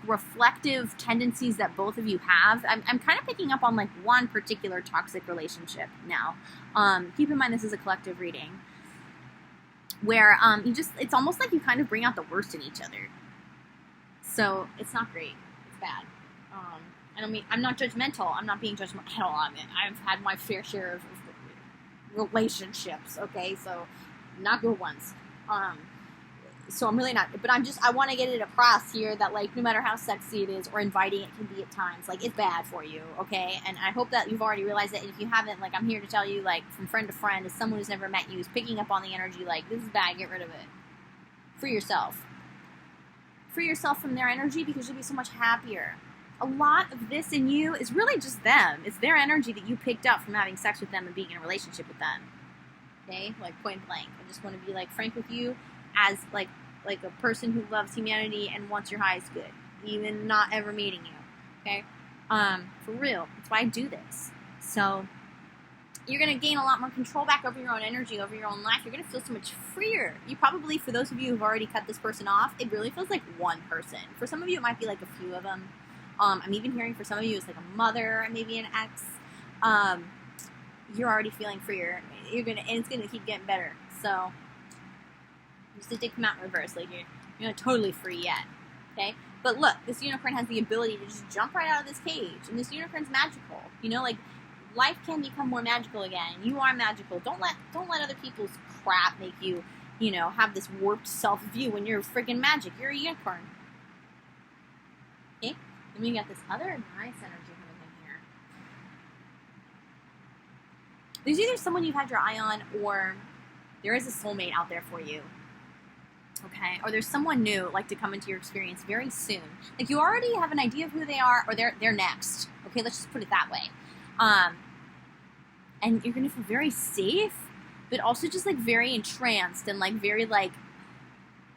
reflective tendencies that both of you have. I'm kind of picking up on like one particular toxic relationship now. Keep in mind this is a collective reading where it's almost like you kind of bring out the worst in each other. So it's not great. It's bad. I'm not judgmental. I'm not being judgmental at all. I've had my fair share of relationships, okay? So not good ones. So I'm really not, but I want to get it across here that like no matter how sexy it is or inviting it can be at times, like it's bad for you, okay? And I hope that you've already realized that, and if you haven't, like I'm here to tell you, like from friend to friend, as someone who's never met you, is picking up on the energy, like this is bad, get rid of it. Free yourself. Free yourself from their energy because you'll be so much happier. A lot of this in you is really just them. It's their energy that you picked up from having sex with them and being in a relationship with them. Okay? Like point blank. I just want to be like frank with you as like a person who loves humanity and wants your highest good, even not ever meeting you. Okay? For real. That's why I do this. So you're going to gain a lot more control back over your own energy, over your own life. You're going to feel so much freer. You probably, for those of you who've already cut this person off, it really feels like one person. For some of you, it might be like a few of them. I'm even hearing for some of you it's like a mother, maybe an ex. You're already feeling freer. And it's gonna keep getting better. So just it did come out in reverse, like you're not totally free yet. Okay? But look, this unicorn has the ability to just jump right out of this cage, and this unicorn's magical. You know, like life can become more magical again. You are magical. Don't let other people's crap make you, have this warped self-view when you're freaking magic. You're a unicorn. Okay? Then we got this other nice energy coming in here. There's either someone you've had your eye on, or there is a soulmate out there for you. Okay? Or there's someone new like to come into your experience very soon. Like you already have an idea of who they are, or they're next. Okay, let's just put it that way. And you're gonna feel very safe, but also just like very entranced and like very like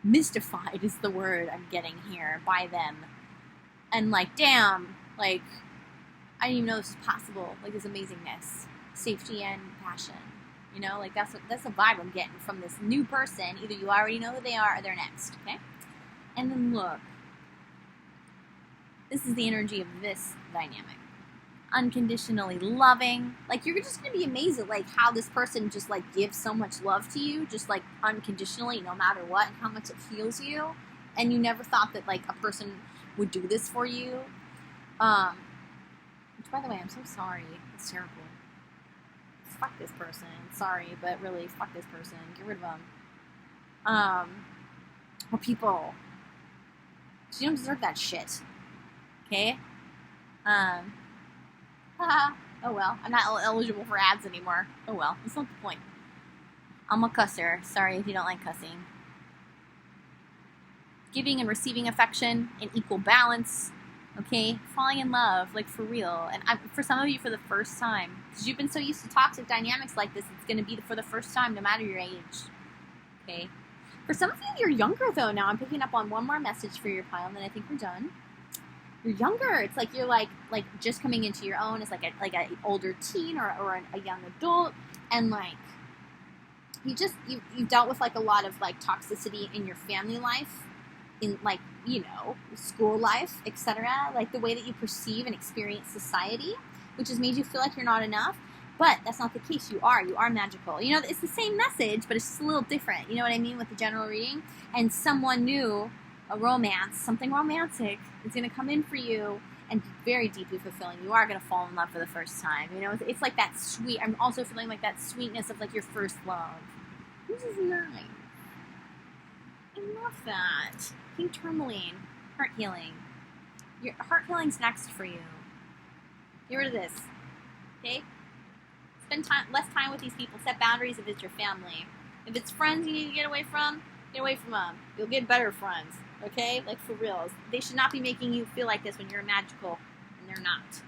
mystified is the word I'm getting here by them. And like, damn, like, I didn't even know this was possible. Like, this amazingness, safety and passion, You know, like that's the vibe I'm getting from this new person. Either you already know who they are or they're next, okay? And then look. This is the energy of this dynamic. Unconditionally loving. Like, you're just going to be amazed at, like, how this person just, like, gives so much love to you, just, like, unconditionally, no matter what, and how much it heals you. And you never thought that, like, a person would do this for you. Which, by the way, I'm so sorry. It's terrible. Fuck this person. Sorry, but really, fuck this person. Get rid of them. Or people. You don't deserve that shit. Okay? Oh well. I'm not eligible for ads anymore. Oh well. That's not the point. I'm a cusser. Sorry if you don't like cussing. Giving and receiving affection in equal balance. Okay? Falling in love. Like, for real. And for some of you, for the first time. Because you've been so used to toxic dynamics like this, it's going to be for the first time, no matter your age. Okay? For some of you, you're younger, though, now. I'm picking up on one more message for your pile, and then I think we're done. You're younger. It's like you're like just coming into your own as like a older teen or a young adult, and like you've dealt with like a lot of like toxicity in your family life, in like, you know, school life, etc. Like the way that you perceive and experience society, which has made you feel like you're not enough. But that's not the case. You are magical. You know, it's the same message, but it's just a little different. You know what I mean with the general reading? And someone new, a romance, something romantic, is going to come in for you and be very deeply fulfilling. You are going to fall in love for the first time. You know, it's like that sweet. I'm also feeling like that sweetness of like your first love. This is nice. I love that. King Tourmaline, heart healing. Your heart healing's next for you. Get rid of this. Okay? Spend less time with these people. Set boundaries if it's your family. If it's friends you need to get away from them. You'll get better friends. Okay? Like, for real. They should not be making you feel like this when you're magical, and they're not.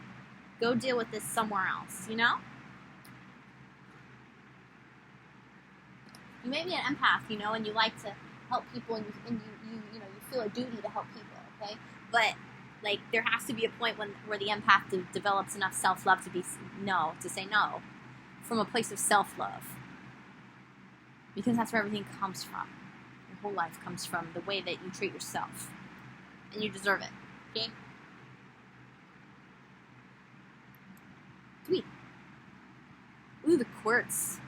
Go deal with this somewhere else, you know? You may be an empath, you know, and you like to help people, and you feel a duty to help people, okay? But, like, there has to be a point where the empath develops enough self-love to say no. From a place of self-love. Because that's where everything comes from. Your whole life comes from the way that you treat yourself. And you deserve it. Okay? Sweet. Ooh, the quartz.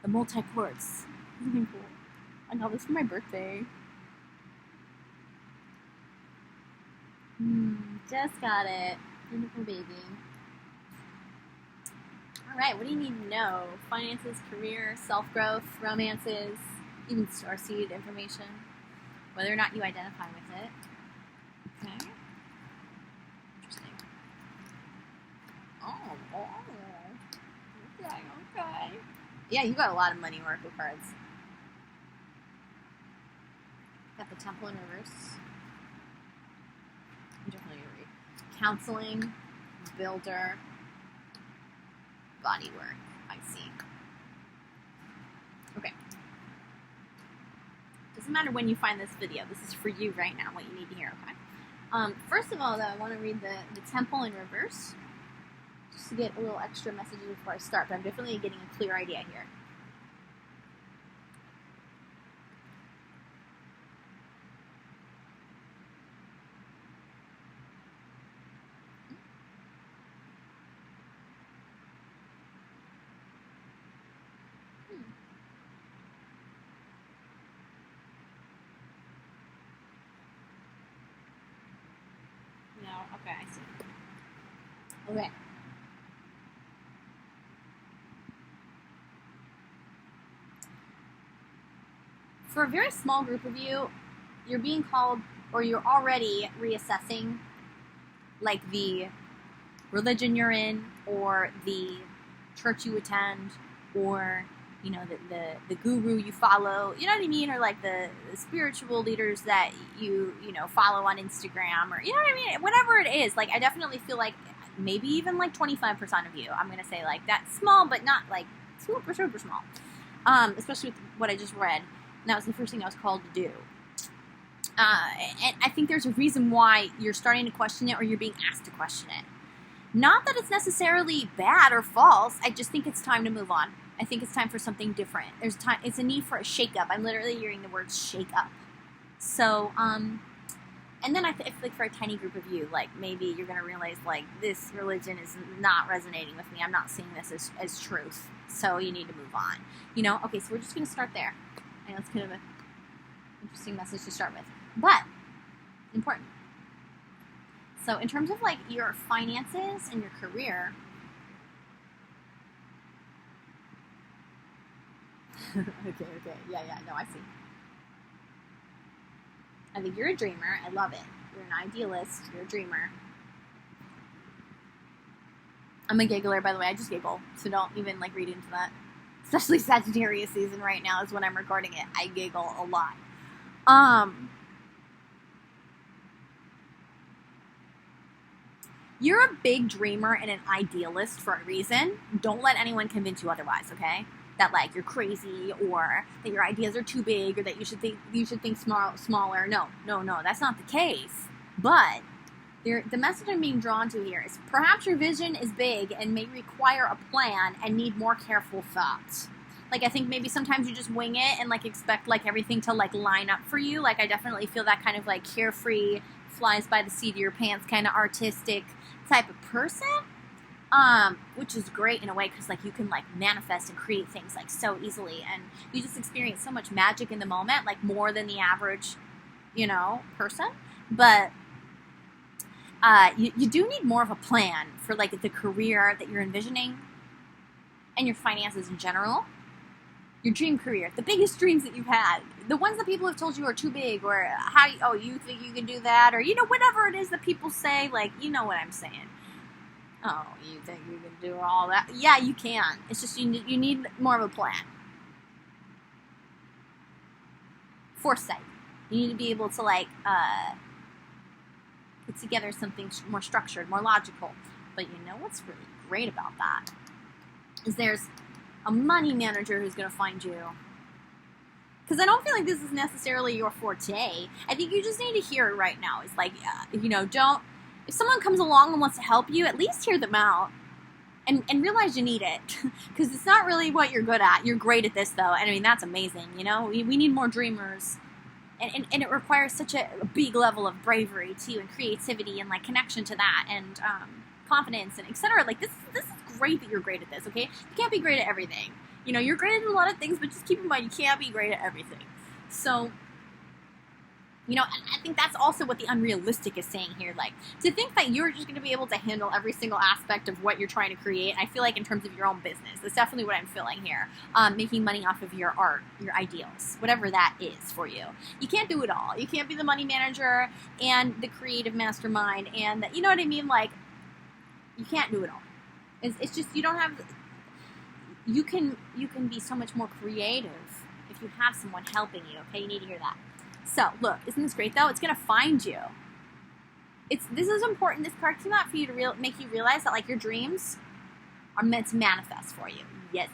The multi-quartz. Isn't it cool? I got this for my birthday. Just got it. Beautiful baby. Alright, what do you need to know? Finances, career, self-growth, romances, even starseed information. Whether or not you identify with it. Okay. Interesting. Oh. Okay. Yeah, you got a lot of money oracle cards. Got the Temple in reverse. I'm definitely gonna read. Counseling, builder, body work. I see. Okay. Doesn't matter when you find this video. This is for you right now, what you need to hear, okay? First of all, though, I want to read the Temple in reverse. Just to get a little extra messages before I start, but I'm definitely getting a clear idea here. Okay, I see. Okay. For a very small group of you, you're being called, or you're already reassessing, like, the religion you're in, or the church you attend, or, you know, the guru you follow, you know what I mean? Or, like, the spiritual leaders that you follow on Instagram, or, you know what I mean? Whatever it is, like, I definitely feel like maybe even, like, 25% of you, I'm going to say, like, that's small, but not, like, super, super small. Especially with what I just read. And that was the first thing I was called to do. And I think there's a reason why you're starting to question it, or you're being asked to question it. Not that it's necessarily bad or false, I just think it's time to move on. I think it's time for something different. There's time. It's a need for a shake-up. I'm literally hearing the word shake-up. So, and then I feel like for a tiny group of you, like maybe you're going to realize like this religion is not resonating with me. I'm not seeing this as truth. So you need to move on. You know? Okay, so we're just going to start there. I know it's kind of an interesting message to start with. But, important. So in terms of like your finances and your career, okay, yeah, no, I see. I think you're a dreamer. I love it. You're an idealist. You're a dreamer. I'm a giggler, by the way. I just giggle, so don't even like read into that. Especially Sagittarius season right now is when I'm recording it. I giggle a lot. You're a big dreamer and an idealist for a reason. Don't let anyone convince you otherwise, okay? That like you're crazy or that your ideas are too big or that you should think smaller. No, that's not the case. But the message I'm being drawn to here is perhaps your vision is big and may require a plan and need more careful thoughts. Like I think maybe sometimes you just wing it and like expect like everything to like line up for you. Like I definitely feel that kind of like carefree, flies by the seat of your pants kind of artistic type of person. Which is great in a way because like you can like manifest and create things like so easily and you just experience so much magic in the moment, like more than the average, you know, person. But you do need more of a plan for like the career that you're envisioning and your finances in general. Your dream career, the biggest dreams that you've had, the ones that people have told you are too big or you think you can do that or, you know, whatever it is that people say, like, you know what I'm saying. Oh, you think you can do all that? Yeah, you can. It's just you need more of a plan. Foresight. You need to be able to, like, put together something more structured, more logical. But you know what's really great about that? Is there's a money manager who's going to find you. Because I don't feel like this is necessarily your forte. I think you just need to hear it right now. It's like, you know, don't... If someone comes along and wants to help you, at least hear them out and realize you need it. Because it's not really what you're good at. You're great at this, though. And I mean, that's amazing, you know? We need more dreamers. And it requires such a big level of bravery, too, and creativity and, like, connection to that and confidence and et cetera. Like, this is great that you're great at this, okay? You can't be great at everything. You know, you're great at a lot of things, but just keep in mind you can't be great at everything. So... You know, and I think that's also what the unrealistic is saying here. Like, to think that you're just going to be able to handle every single aspect of what you're trying to create, I feel like in terms of your own business, that's definitely what I'm feeling here. Making money off of your art, your ideals, whatever that is for you. You can't do it all. You can't be the money manager and the creative mastermind and, you know what I mean? Like, you can't do it all. It's just, you don't have... You can be so much more creative if you have someone helping you, okay? You need to hear that. So, look, isn't this great, though? It's going to find you. This is important. This card came out for you to make you realize that, like, your dreams are meant to manifest for you. Yes.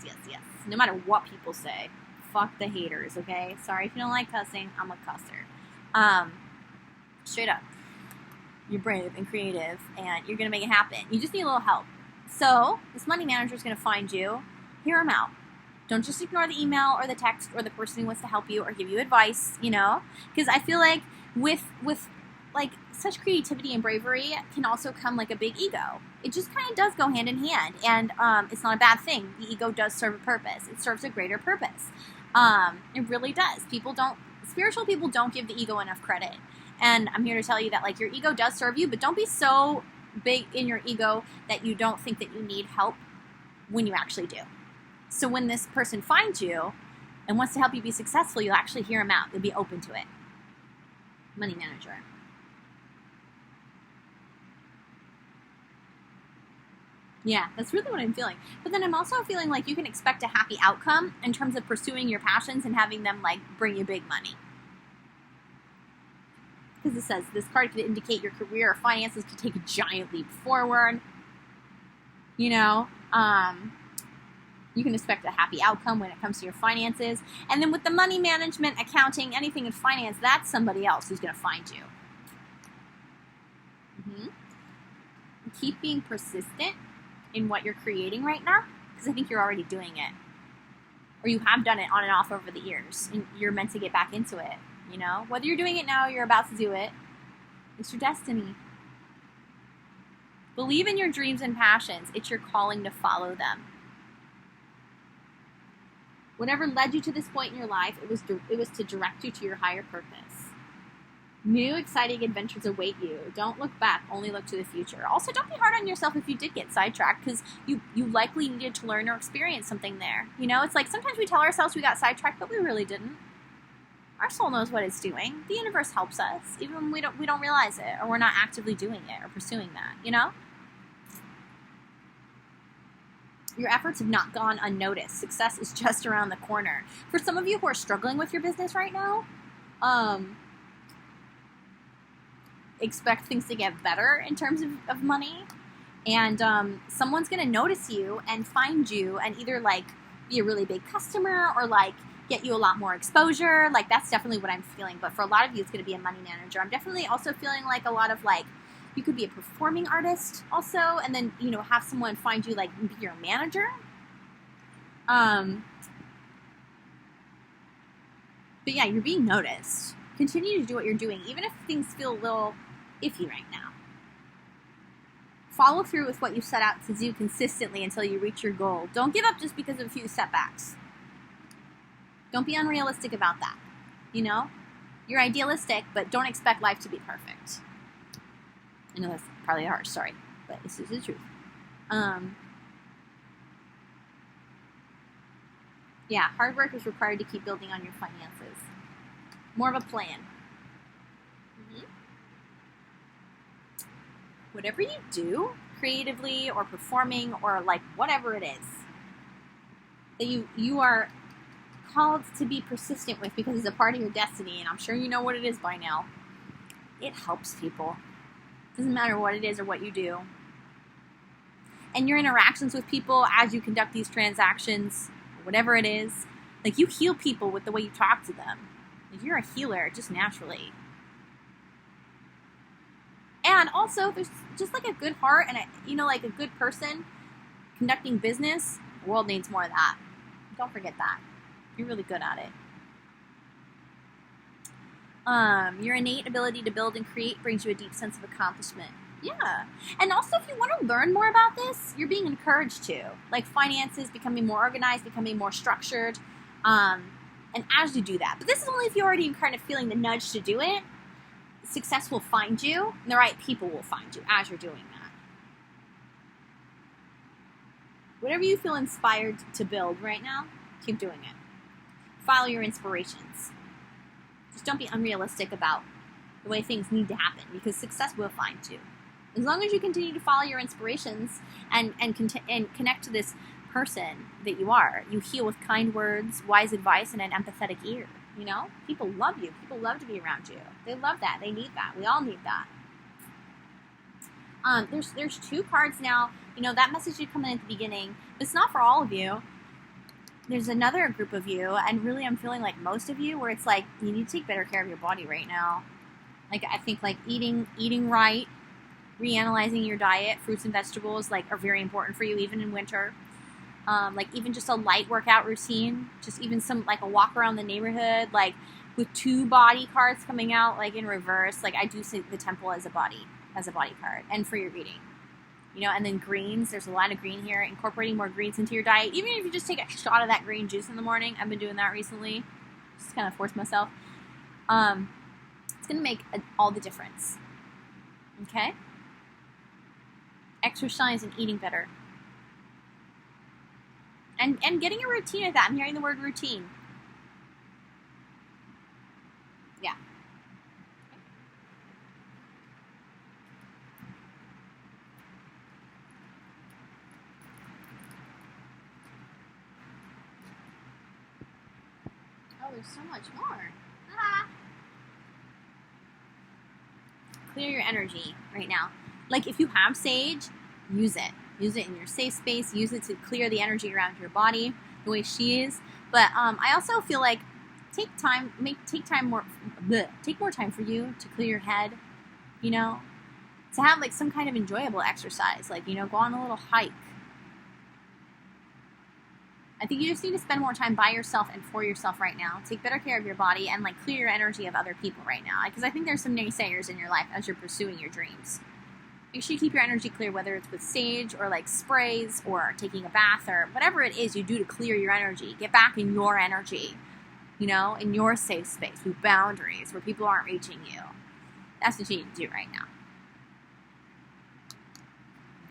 No matter what people say. Fuck the haters, okay? Sorry if you don't like cussing. I'm a cusser. Straight up. You're brave and creative, and you're going to make it happen. You just need a little help. So, this money manager is going to find you. Hear him out. Don't just ignore the email or the text or the person who wants to help you or give you advice, you know? Because I feel like with like such creativity and bravery can also come like a big ego. It just kind of does go hand in hand, and it's not a bad thing. The ego does serve a purpose. It serves a greater purpose. It really does. Spiritual people don't give the ego enough credit. And I'm here to tell you that like your ego does serve you, but don't be so big in your ego that you don't think that you need help when you actually do. So when this person finds you and wants to help you be successful, you'll actually hear him out. You'll be open to it. Money manager. Yeah, that's really what I'm feeling. But then I'm also feeling like you can expect a happy outcome in terms of pursuing your passions and having them like bring you big money. Because it says this card could indicate your career or finances could take a giant leap forward. You know, you can expect a happy outcome when it comes to your finances. And then with the money management, accounting, anything in finance, that's somebody else who's going to find you. Keep being persistent in what you're creating right now, because I think you're already doing it. or you have done it on and off over the years, and you're meant to get back into it, you know? Whether you're doing it now or you're about to do it, it's your destiny. Believe in your dreams and passions. It's your calling to follow them. Whatever led you to this point in your life, it was to direct you to your higher purpose. New, exciting adventures await you. Don't look back, only look to the future. Also, don't be hard on yourself if you did get sidetracked, because you likely needed to learn or experience something there. You know, it's like sometimes we tell ourselves we got sidetracked, but we really didn't. Our soul knows what it's doing. The universe helps us, even when we don't realize it, or we're not actively doing it or pursuing that, you know? Your efforts have not gone unnoticed. Success is just around the corner. For some of you who are struggling with your business right now, expect things to get better in terms of money. And someone's going to notice you and find you and either, like, be a really big customer or, like, get you a lot more exposure. Like, that's definitely what I'm feeling. But for a lot of you, it's going to be a money manager. I'm definitely also feeling like a lot of, like, you could be a performing artist also, and then, you know, have someone find you, like, be your manager. But yeah, you're being noticed. Continue to do what you're doing, even if things feel a little iffy right now. Follow through with what you set out to do consistently until you reach your goal. Don't give up just because of a few setbacks. Don't be unrealistic about that. You know? You're idealistic, but don't expect life to be perfect. I know that's probably harsh, sorry, but this is the truth. Yeah, hard work is required to keep building on your finances. More of a plan. Whatever you do, creatively or performing or like whatever it is, that you are called to be persistent with because it's a part of your destiny, and I'm sure you know what it is by now. It helps people. Doesn't matter what it is or what you do. And your interactions with people as you conduct these transactions, whatever it is, like, you heal people with the way you talk to them. Like, you're a healer just naturally. And also, there's just like a good heart and like a good person conducting business. The world needs more of that. Don't forget that. You're really good at it. Your innate ability to build and create brings you a deep sense of accomplishment. Yeah. And also, if you want to learn more about this, you're being encouraged to. Like, finances, becoming more organized, becoming more structured. And as you do that. But this is only if you're already kind of feeling the nudge to do it. Success will find you, and the right people will find you as you're doing that. Whatever you feel inspired to build right now, keep doing it. Follow your inspirations. Just don't be unrealistic about the way things need to happen, because success will find you. As long as you continue to follow your inspirations and connect to this person that you are, you heal with kind words, wise advice, and an empathetic ear. You know? People love you. People love to be around you. They love that. They need that. We all need that. There's two cards now. You know, that message did come in at the beginning, but it's not for all of you. There's another group of you, and really I'm feeling like most of you, where it's like, you need to take better care of your body right now. Like, I think, like, eating right, reanalyzing your diet, fruits and vegetables, like, are very important for you, even in winter. Like, even just a light workout routine, just even some, like, a walk around the neighborhood, like, with two body cards coming out, like, in reverse. Like, I do see the temple as a body card, and for your reading. You know, and then greens, there's a lot of green here. Incorporating more greens into your diet, even if you just take a shot of that green juice in the morning. I've been doing that recently. Just kind of force myself. It's going to make all the difference. Okay? Exercise and eating better. And getting a routine of that. I'm hearing the word routine. Yeah. Oh, there's so much more. Ah. Clear your energy right now. Like, if you have sage, use it. Use it in your safe space. Use it to clear the energy around your body the way she is. But I also feel like take more time for you to clear your head. You know, to have like some kind of enjoyable exercise. Like, you know, go on a little hike. I think you just need to spend more time by yourself and for yourself right now. Take better care of your body and like clear your energy of other people right now. Because I think there's some naysayers in your life as you're pursuing your dreams. Make sure you keep your energy clear, whether it's with sage or like sprays or taking a bath or whatever it is you do to clear your energy. Get back in your energy, you know, in your safe space with boundaries where people aren't reaching you. That's what you need to do right now.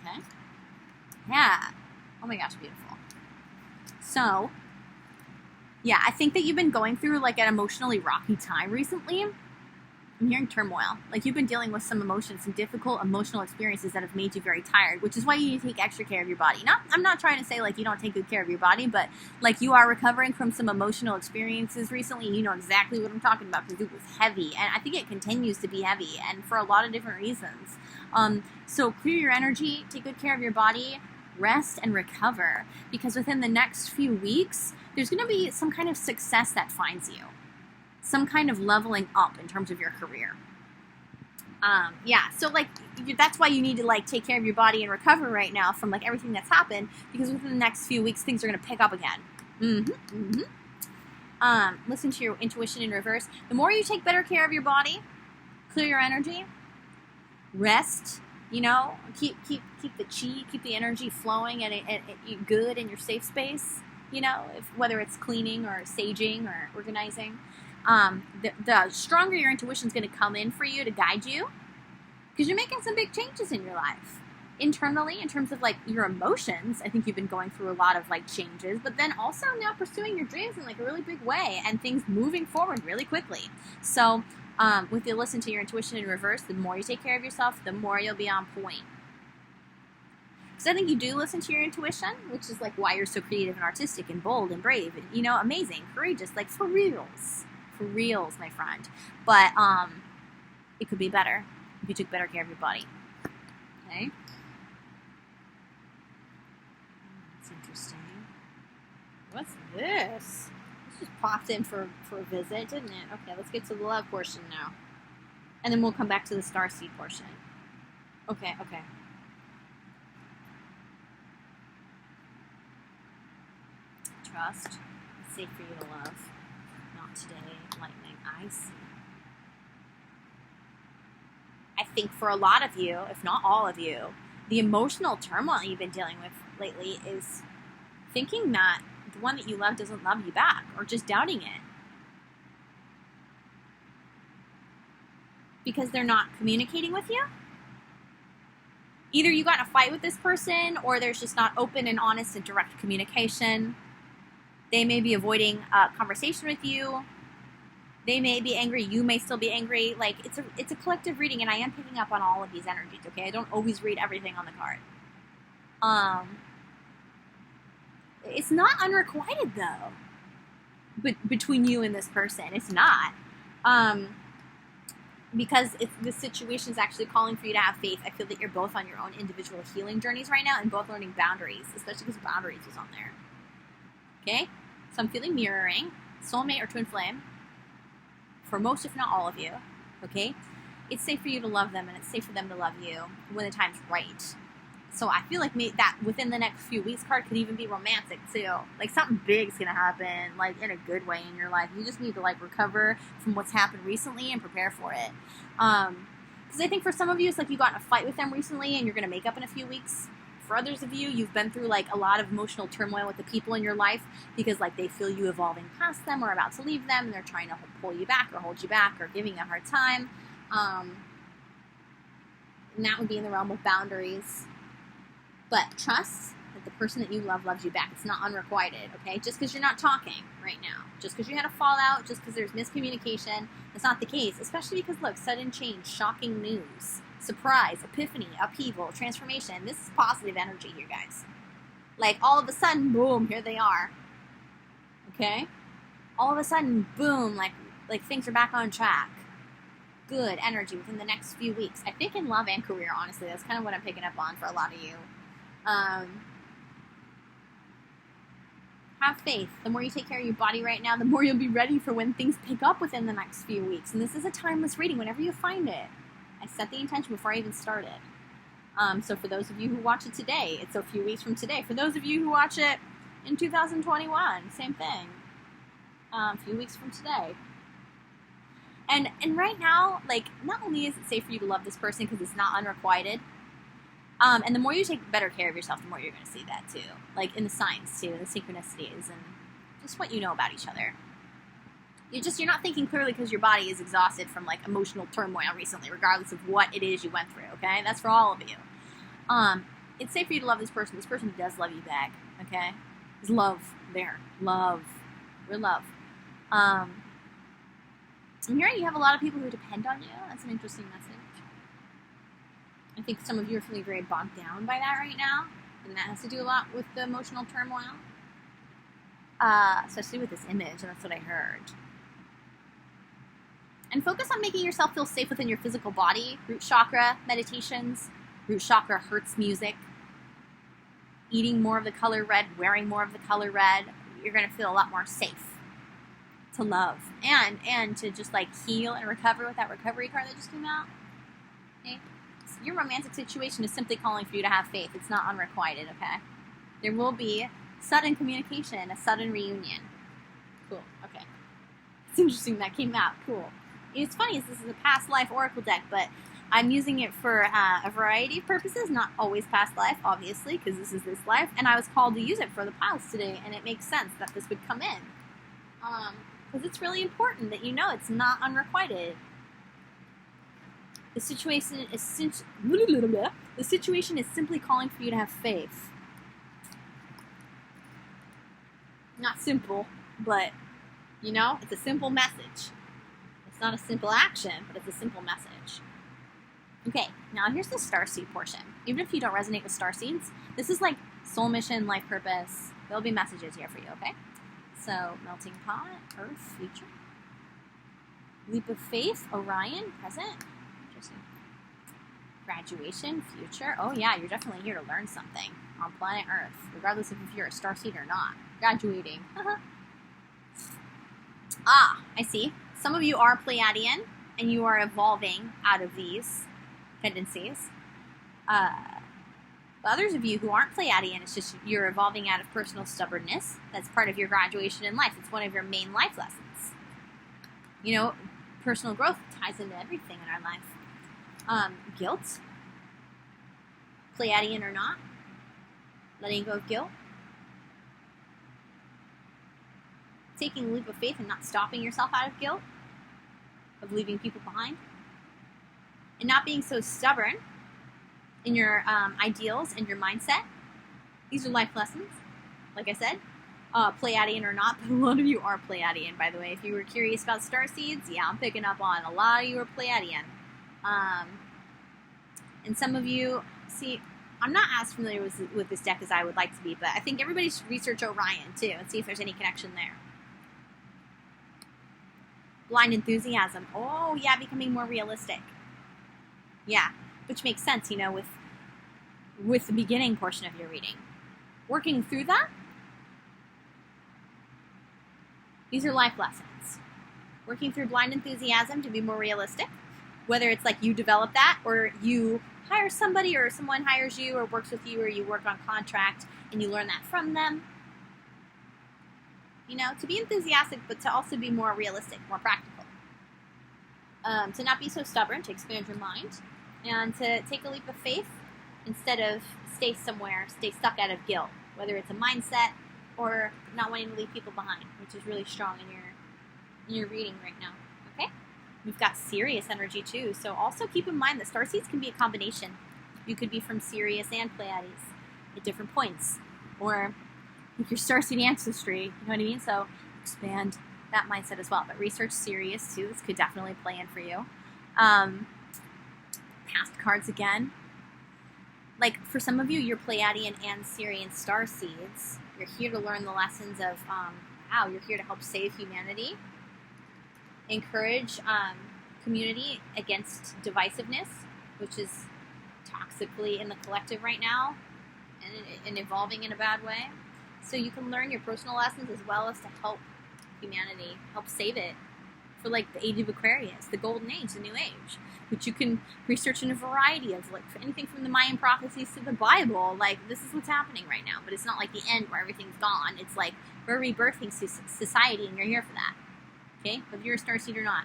Okay? Yeah. Oh my gosh, beautiful. So, yeah, I think that you've been going through like an emotionally rocky time recently. I'm hearing turmoil. Like you've been dealing with some emotions, some difficult emotional experiences that have made you very tired, which is why you need to take extra care of your body. I'm not trying to say like you don't take good care of your body, but like you are recovering from some emotional experiences recently. You know exactly what I'm talking about because it was heavy, and I think it continues to be heavy, and for a lot of different reasons. So clear your energy, take good care of your body, rest and recover, because within the next few weeks, there's going to be some kind of success that finds you. Some kind of leveling up in terms of your career. Yeah, so like that's why you need to like take care of your body and recover right now from like everything that's happened, because within the next few weeks things are going to pick up again. Listen to your intuition in reverse. The more you take better care of your body, clear your energy, rest, you know, keep the chi, keep the energy flowing and good in your safe space, you know, whether it's cleaning or saging or organizing. The stronger your intuition is going to come in for you to guide you, because you're making some big changes in your life internally in terms of like your emotions. I think you've been going through a lot of like changes, but then also now pursuing your dreams in like a really big way and things moving forward really quickly. So with you listen to your intuition in reverse, the more you take care of yourself, the more you'll be on point. Because I think you do listen to your intuition, which is like why you're so creative and artistic and bold and brave and, you know, amazing, courageous, like for reals. For reals, my friend. But it could be better if you took better care of your body. Okay? That's interesting. What's this? This just popped in for a visit, didn't it? Okay, let's get to the love portion now. And then we'll come back to the starseed portion. Okay. Trust. It's safe for you to love. Not today, lightning. I see. I think for a lot of you, if not all of you, the emotional turmoil you've been dealing with lately is thinking that the one that you love doesn't love you back, or just doubting it. Because they're not communicating with you? Either you got in a fight with this person, or there's just not open and honest and direct communication. They may be avoiding a conversation with you. They may be angry. You may still be angry. Like, it's a collective reading, and I am picking up on all of these energies, okay? I don't always read everything on the card. It's not unrequited, though, but between you and this person. It's not. Because the situation is actually calling for you to have faith. I feel that you're both on your own individual healing journeys right now and both learning boundaries, especially because boundaries is on there. Okay? So I'm feeling mirroring, soulmate or twin flame, for most, if not all of you. Okay? It's safe for you to love them, and it's safe for them to love you when the time's right. So I feel like that within the next few weeks card could even be romantic too. Like something big's gonna happen, like in a good way in your life. You just need to like recover from what's happened recently and prepare for it. Because I think for some of you, it's like you got in a fight with them recently and you're gonna make up in a few weeks. For others of you, you've been through like a lot of emotional turmoil with the people in your life because like they feel you evolving past them or about to leave them, and they're trying to pull you back or hold you back or giving you a hard time. And that would be in the realm of boundaries. But trust that the person that you love loves you back. It's not unrequited, okay? Just because you're not talking right now, just because you had a fallout, just because there's miscommunication, that's not the case. Especially because, look, sudden change, shocking news, surprise, epiphany, upheaval, transformation. This is positive energy here, guys. Like, all of a sudden, boom, here they are. Okay? All of a sudden, boom, like things are back on track. Good energy within the next few weeks. I think in love and career, honestly, that's kind of what I'm picking up on for a lot of you. Have faith. The more you take care of your body right now, the more you'll be ready for when things pick up within the next few weeks. And this is a timeless reading whenever you find it. I set the intention before I even started. So for those of you who watch it today, it's a few weeks from today. For those of you who watch it in 2021. Same thing. A few weeks from today. And right now, like, not only is it safe for you to love this person because it's not unrequited, and the more you take better care of yourself, the more you're going to see that too. Like in the signs too, the synchronicities, and just what you know about each other. You're not thinking clearly because your body is exhausted from like emotional turmoil recently, regardless of what it is you went through. Okay, that's for all of you. It's safe for you to love this person. This person does love you back. Okay, there's love there, love, real love. And here you have a lot of people who depend on you. That's an interesting message. I think some of you are feeling very bogged down by that right now, and that has to do a lot with the emotional turmoil, especially with this image, and that's what I heard. And focus on making yourself feel safe within your physical body. Root chakra meditations, root chakra hurts music, eating more of the color red, wearing more of the color red. You're going to feel a lot more safe to love and to just like heal and recover with that recovery card that just came out. Okay? So your romantic situation is simply calling for you to have faith. It's not unrequited, okay? There will be sudden communication, a sudden reunion. Cool, okay. It's interesting that came out, cool. It's funny, this is a past life oracle deck, but I'm using it for a variety of purposes, not always past life, obviously, because this is this life, and I was called to use it for the piles today, and it makes sense that this would come in. Because it's really important that you know it's not unrequited. The situation is simply calling for you to have faith. Not simple, but, you know, it's a simple message. It's not a simple action, but it's a simple message. Okay, now here's the starseed portion. Even if you don't resonate with starseeds, this is like soul mission, life purpose. There'll be messages here for you, okay? So, melting pot, earth, future. Leap of faith, Orion, present. Interesting. Graduation, future. Oh yeah, you're definitely here to learn something on planet Earth, regardless of if you're a starseed or not. Graduating. Ah, I see. Some of you are Pleiadian, and you are evolving out of these tendencies. Others of you who aren't Pleiadian, it's just you're evolving out of personal stubbornness. That's part of your graduation in life. It's one of your main life lessons. You know, personal growth ties into everything in our life. Guilt, Pleiadian or not, letting go of guilt. Taking a leap of faith and not stopping yourself out of guilt, of leaving people behind. And not being so stubborn in your ideals and your mindset. These are life lessons, like I said. Pleiadian or not, but a lot of you are Pleiadian, by the way. If you were curious about starseeds, yeah, I'm picking up on a lot of you are Pleiadian. And some of you, see, I'm not as familiar with this deck as I would like to be, but I think everybody should research Orion, too, and see if there's any connection there. Blind enthusiasm. Oh, yeah, becoming more realistic. Yeah, which makes sense, you know, with the beginning portion of your reading. Working through that, these are life lessons. Working through blind enthusiasm to be more realistic, whether it's like you develop that or you hire somebody or someone hires you or works with you or you work on contract and you learn that from them. You know, to be enthusiastic, but to also be more realistic, more practical. To not be so stubborn, to expand your mind, and to take a leap of faith instead of stay stuck out of guilt, whether it's a mindset or not wanting to leave people behind, which is really strong in your reading right now. Okay? We've got Sirius energy too, so also keep in mind that starseeds can be a combination. You could be from Sirius and Pleiades at different points, or like your starseed ancestry, you know what I mean? So expand that mindset as well. But research Sirius too. This could definitely play in for you. Past cards again. Like for some of you, you're Pleiadian and Sirian starseeds. You're here to learn the lessons of wow. You're here to help save humanity. Encourage community against divisiveness, which is toxically in the collective right now, and evolving in a bad way. So you can learn your personal lessons as well as to help humanity, help save it. for like the age of Aquarius, the golden age, the new age, which you can research in a variety of, like, anything from the Mayan prophecies to the Bible. Like, this is what's happening right now, but it's not like the end where everything's gone. It's like we're rebirthing society, and you're here for that. Okay, whether you're a starseed or not,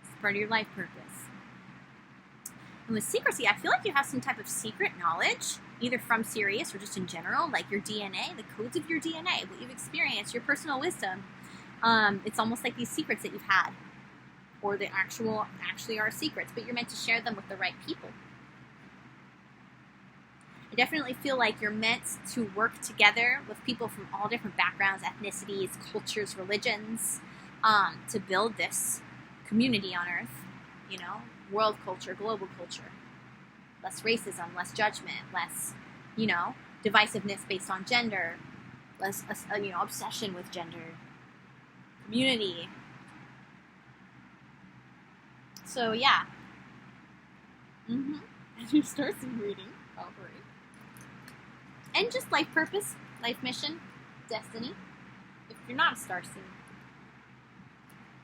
it's part of your life purpose. And with secrecy, I feel like you have some type of secret knowledge, either from Sirius or just in general, like your DNA, the codes of your DNA, what you've experienced, your personal wisdom. It's almost like these secrets that you've had, or they actually are secrets, but you're meant to share them with the right people. I definitely feel like you're meant to work together with people from all different backgrounds, ethnicities, cultures, religions, to build this community on Earth, you know, world culture, global culture. Less racism, less judgment, less, you know, divisiveness based on gender, less, you know, obsession with gender, community. So, yeah. And you start some reading, probably. And just life purpose, life mission, destiny. If you're not a starseed.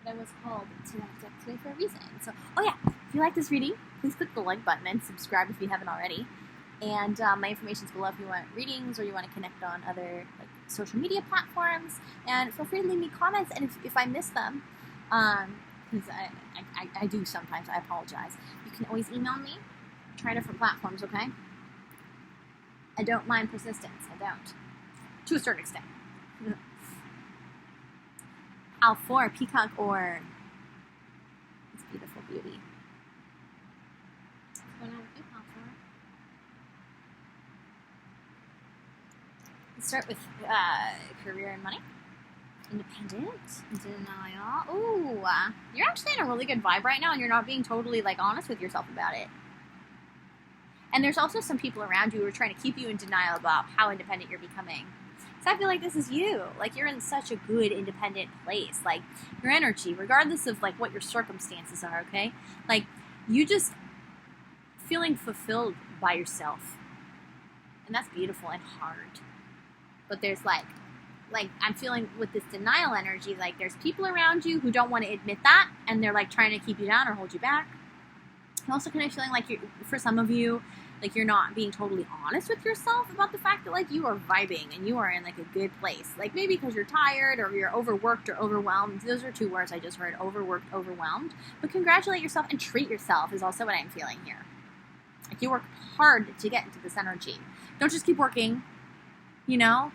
But I was called to that deck today for a reason. So, oh yeah, if you like this reading, please click the like button and subscribe if you haven't already. And my information's below if you want readings or you want to connect on other like social media platforms. And feel free to leave me comments. And if I miss them, because I do sometimes, I apologize. You can always email me. Try different platforms, okay? I don't mind persistence. I don't. To a certain extent. Pal 4, Peacock Ore. It's beautiful beauty. What's going on with you, Pal 4? Let's start with career and money. Independent. Denial. Ooh. You're actually in a really good vibe right now, and you're not being totally, like, honest with yourself about it. And there's also some people around you who are trying to keep you in denial about how independent you're becoming. So I feel like this is you. Like, you're in such a good, independent place. Like, your energy, regardless of, like, what your circumstances are, okay? Like, you just feeling fulfilled by yourself. And that's beautiful and hard. But there's, like, I'm feeling with this denial energy, like, there's people around you who don't want to admit that, and they're, like, trying to keep you down or hold you back. I'm also kind of feeling like, for some of you, like, you're not being totally honest with yourself about the fact that, like, you are vibing and you are in, like, a good place. Like, maybe because you're tired or you're overworked or overwhelmed. Those are 2 words I just heard, overworked, overwhelmed. But congratulate yourself and treat yourself is also what I'm feeling here. Like, you work hard to get into this energy. Don't just keep working, you know?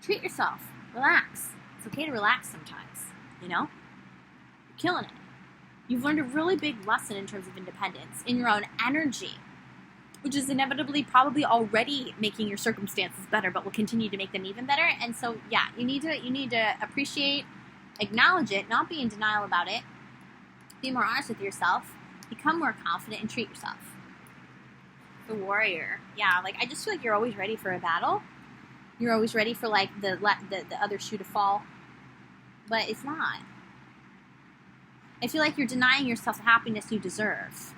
Treat yourself. Relax. It's okay to relax sometimes, you know? You're killing it. You've learned a really big lesson in terms of independence in your own energy, which is inevitably probably already making your circumstances better, but will continue to make them even better. And so, yeah, you need to appreciate, acknowledge it, not be in denial about it, be more honest with yourself, become more confident, and treat yourself. The warrior. Yeah, like, I just feel like you're always ready for a battle. You're always ready for, like, the other shoe to fall. But it's not. I feel like you're denying yourself the happiness you deserve.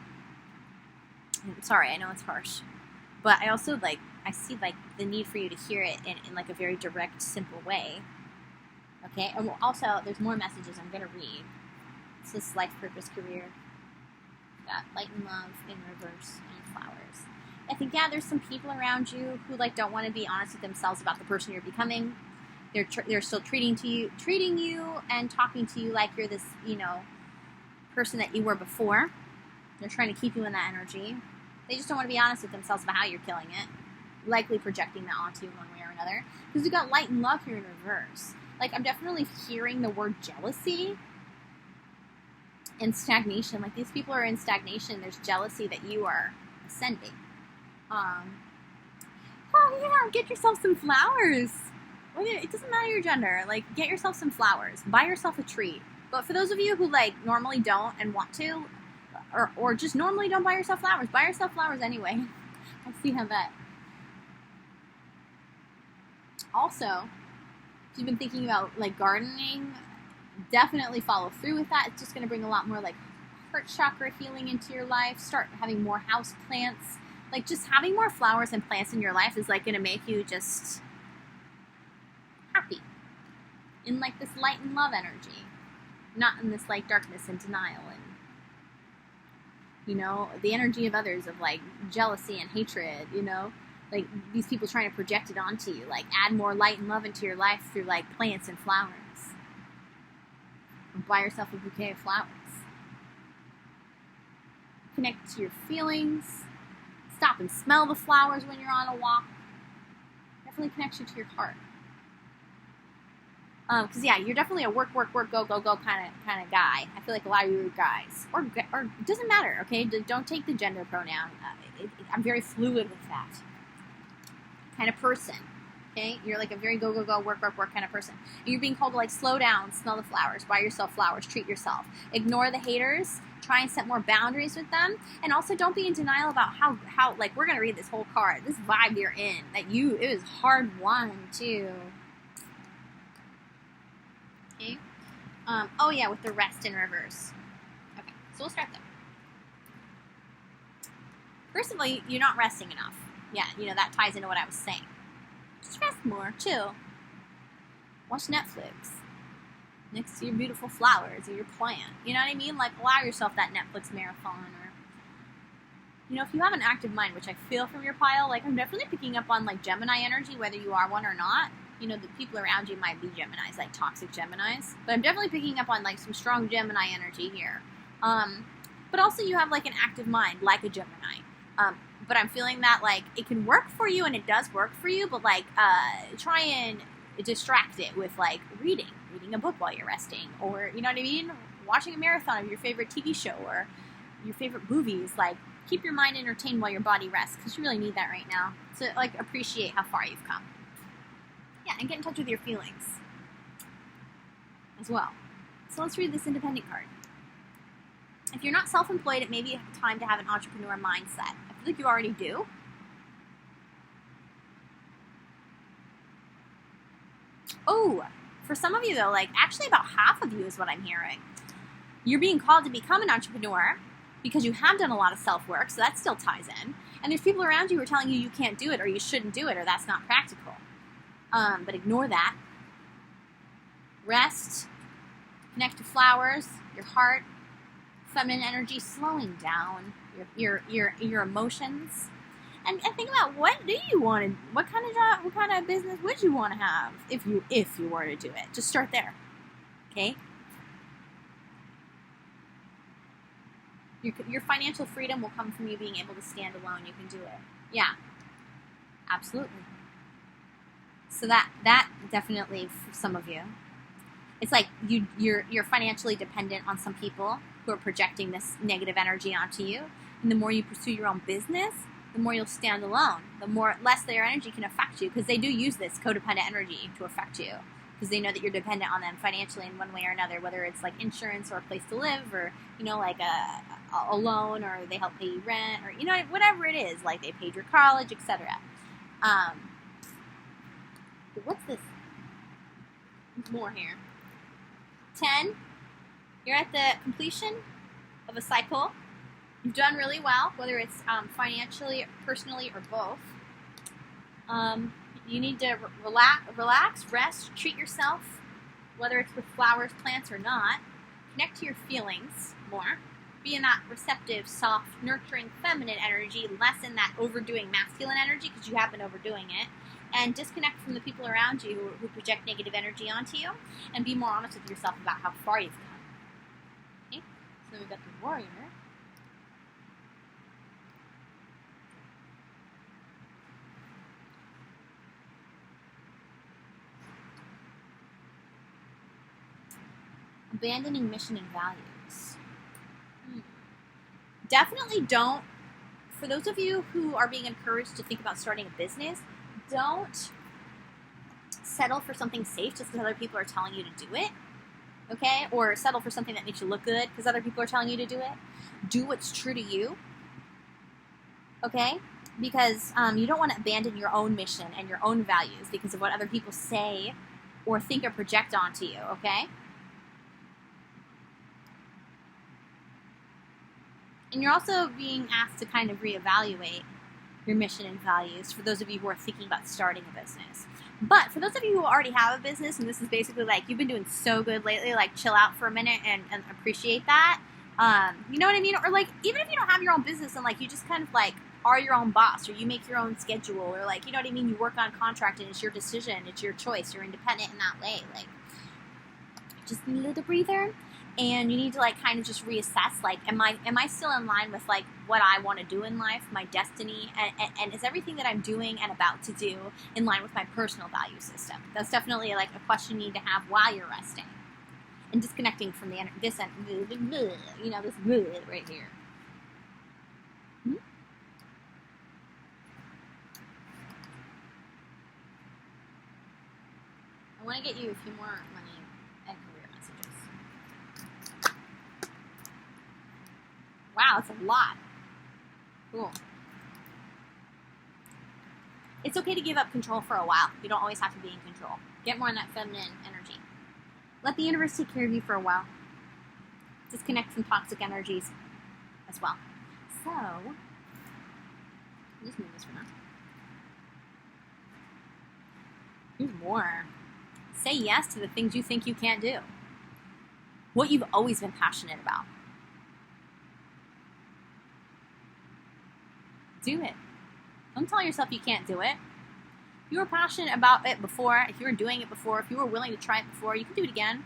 I'm sorry, I know it's harsh. But I also, like, I see, like, the need for you to hear it in like, a very direct, simple way. Okay? And also, there's more messages I'm going to read. It's this life, purpose, career. Got light and love in reverse and flowers. I think, yeah, there's some people around you who, like, don't want to be honest with themselves about the person you're becoming. They're still treating you and talking to you like you're this, you know, person that you were before. They're trying to keep you in that energy. They just don't want to be honest with themselves about how you're killing it. Likely projecting that onto you one way or another. Because we've got light and love here in reverse. Like, I'm definitely hearing the word jealousy and stagnation. Like, these people are in stagnation. There's jealousy that you are ascending. Oh, yeah, get yourself some flowers. It doesn't matter your gender. Like, get yourself some flowers. Buy yourself a treat. But for those of you who, like, normally don't and want to, or just normally don't buy yourself flowers, buy yourself flowers anyway. I'll see how that. Also, if you've been thinking about, like, gardening, definitely follow through with that. It's just going to bring a lot more, like, heart chakra healing into your life. Start having more house plants. Like, just having more flowers and plants in your life is, like, going to make you just happy. In, like, this light and love energy. not in this like darkness and denial and, you know, the energy of others of like jealousy and hatred, you know, like these people trying to project it onto you, like add more light and love into your life through like plants and flowers. Or buy yourself a bouquet of flowers. Connect to your feelings. Stop and smell the flowers when you're on a walk. Definitely connects you to your heart. Because yeah, you're definitely a work, go kind of guy. I feel like a lot of you are guys, or it doesn't matter. Okay, don't take the gender pronoun. I'm very fluid with that kind of person. Okay, you're like a very go, work kind of person. And you're being called to like slow down, smell the flowers, buy yourself flowers, treat yourself, ignore the haters, try and set more boundaries with them, and also don't be in denial about how like we're gonna read this whole card, this vibe you're in, that it was hard won too. Okay. Oh yeah, with the rest in reverse. Okay, so we'll start there. First of all, you're not resting enough. Yeah, you know, that ties into what I was saying. Just rest more, chill. Watch Netflix. Next to your beautiful flowers or your plant. You know what I mean? Like, allow yourself that Netflix marathon. Or, you know, if you have an active mind, which I feel from your pile, like, I'm definitely picking up on, like, Gemini energy, whether you are one or not. You know, the people around you might be Geminis, like toxic Geminis. But I'm definitely picking up on, like, some strong Gemini energy here. But also you have, like, an active mind, like a Gemini. But I'm feeling that, like, it can work for you, and it does work for you, but, like, try and distract it with, like, reading a book while you're resting, or, you know what I mean? Watching a marathon of your favorite TV show, or your favorite movies. Like, keep your mind entertained while your body rests, because you really need that right now. So, like, appreciate how far you've come. Yeah, and get in touch with your feelings as well. So let's read this independent card. If you're not self-employed, it may be time to have an entrepreneur mindset. I feel like you already do. Oh, for some of you though, like actually about half of you is what I'm hearing. You're being called to become an entrepreneur because you have done a lot of self-work, so that still ties in. And there's people around you who are telling you can't do it, or you shouldn't do it, or that's not practical. But ignore that. Rest. Connect to flowers, your heart, feminine energy, slowing down your emotions, and think about what do you want to, what kind of job, what kind of business would you want to have if you were to do it. Just start there, okay? Your financial freedom will come from you being able to stand alone. You can do it. Yeah, absolutely. So that definitely for some of you, it's like you're financially dependent on some people who are projecting this negative energy onto you. And the more you pursue your own business, the more you'll stand alone. The less their energy can affect you, because they do use this codependent energy to affect you, because they know that you're dependent on them financially in one way or another, whether it's like insurance or a place to live, or, you know, like a loan, or they help pay you rent, or, you know, whatever it is, like they paid your college, etc. What's this? There's more here. 10. You're at the completion of a cycle. You've done really well, whether it's financially, personally, or both. You need to relax, rest, treat yourself, whether it's with flowers, plants, or not. Connect to your feelings more. Be in that receptive, soft, nurturing, feminine energy, less in that overdoing masculine energy, because you have been overdoing it. And disconnect from the people around you who project negative energy onto you, and be more honest with yourself about how far you've come. Okay? So we've got the warrior. Abandoning mission and values. Definitely don't, for those of you who are being encouraged to think about starting a business, don't settle for something safe just because other people are telling you to do it, okay? Or settle for something that makes you look good because other people are telling you to do it. Do what's true to you, okay? Because you don't want to abandon your own mission and your own values because of what other people say or think or project onto you, okay? And you're also being asked to kind of reevaluate your mission and values for those of you who are thinking about starting a business. But for those of you who already have a business, and this is basically like, you've been doing so good lately, like chill out for a minute and appreciate that. You know what I mean? Or like, even if you don't have your own business and like, you just kind of like are your own boss, or you make your own schedule, or like, you know what I mean? You work on contract and it's your decision, it's your choice, you're independent in that way. Like, just need a little breather. And you need to like kind of just reassess, like, am I still in line with like what I want to do in life, my destiny, and is everything that I'm doing and about to do in line with my personal value system? That's definitely like a question you need to have while you're resting and disconnecting from this end, you know, this right here. I want to get you a few more money and career messages. Wow, it's a lot. Cool. It's okay to give up control for a while. You don't always have to be in control. Get more in that feminine energy. Let the universe take care of you for a while. Disconnect from toxic energies as well. So, just move this for now. Here's more. Say yes to the things you think you can't do. What you've always been passionate about. Do it. Don't tell yourself you can't do it. If you were passionate about it before, if you were doing it before, if you were willing to try it before, you can do it again.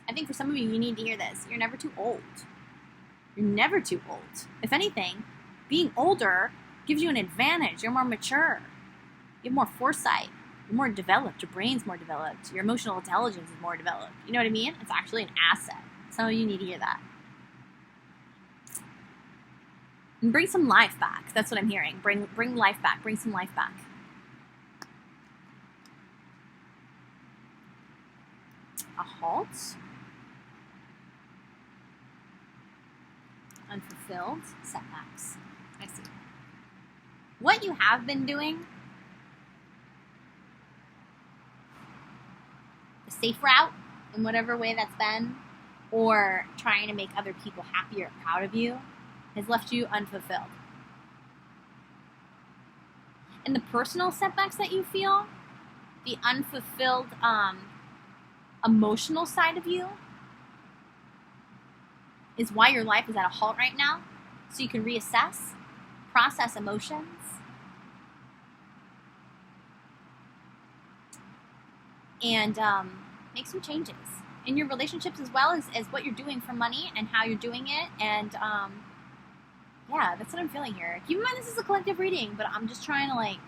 I think for some of you, you need to hear this. You're never too old. You're never too old. If anything, being older gives you an advantage. You're more mature. You have more foresight. You're more developed. Your brain's more developed. Your emotional intelligence is more developed. You know what I mean? It's actually an asset. Some of you need to hear that. And bring some life back. That's what I'm hearing. Bring life back. Bring some life back. A halt. Unfulfilled setbacks. I see. What you have been doing, the safe route, in whatever way that's been, or trying to make other people happy or proud of you, has left you unfulfilled. And the personal setbacks that you feel, the unfulfilled emotional side of you, is why your life is at a halt right now, so you can reassess, process emotions, and make some changes in your relationships, as well as what you're doing for money and how you're doing it. And yeah, that's what I'm feeling here. Keep in mind this is a collective reading, but I'm just trying to like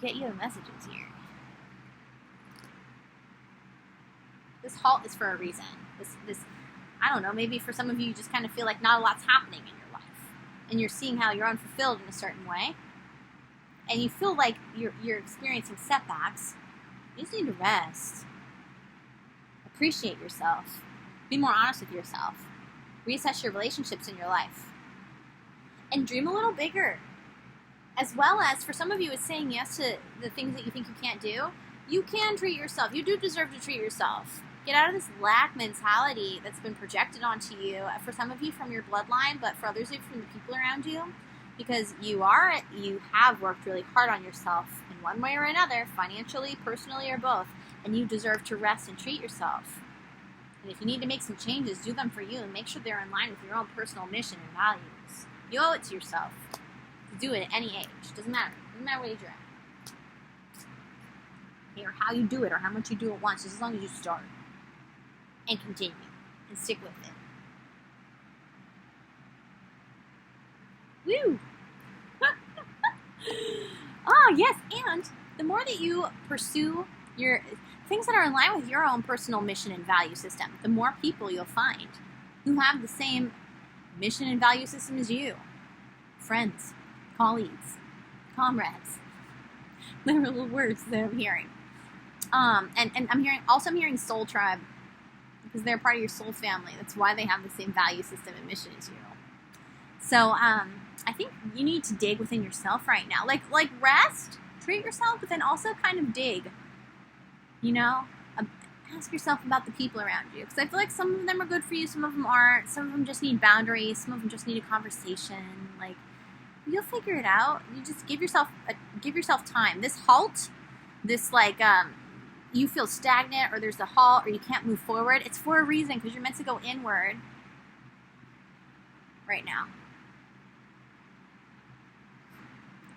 get you the messages here. This halt is for a reason. This I don't know, maybe for some of you, you just kind of feel like not a lot's happening in your life, and you're seeing how you're unfulfilled in a certain way, and you feel like you're experiencing setbacks. You just need to rest. Appreciate yourself. Be more honest with yourself. Reassess your relationships in your life. And dream a little bigger. As well as, for some of you, it's saying yes to the things that you think you can't do. You can treat yourself. You do deserve to treat yourself. Get out of this lack mentality that's been projected onto you. For some of you from your bloodline, but for others of you from the people around you. Because you have worked really hard on yourself in one way or another, financially, personally, or both. And you deserve to rest and treat yourself. And if you need to make some changes, do them for you and make sure they're in line with your own personal mission and values. You owe it to yourself to do it at any age. Doesn't matter. Doesn't matter what age you're at. Or how you do it, or how much you do it once, just as long as you start. And continue. And stick with it. Woo! Oh, yes, and the more that you pursue your things that are in line with your own personal mission and value system, the more people you'll find who have the same mission and value system as you. Friends, colleagues, comrades. Literal words that I'm hearing. And I'm hearing soul tribe, because they're part of your soul family. That's why they have the same value system and mission as you. So, I think you need to dig within yourself right now. Like rest, treat yourself, but then also kind of dig. You know? Ask yourself about the people around you. Because I feel like some of them are good for you, some of them aren't. Some of them just need boundaries. Some of them just need a conversation. Like, You'll figure it out. You just give yourself time. This halt, this like you feel stagnant or there's a halt or you can't move forward. It's for a reason, because you're meant to go inward right now.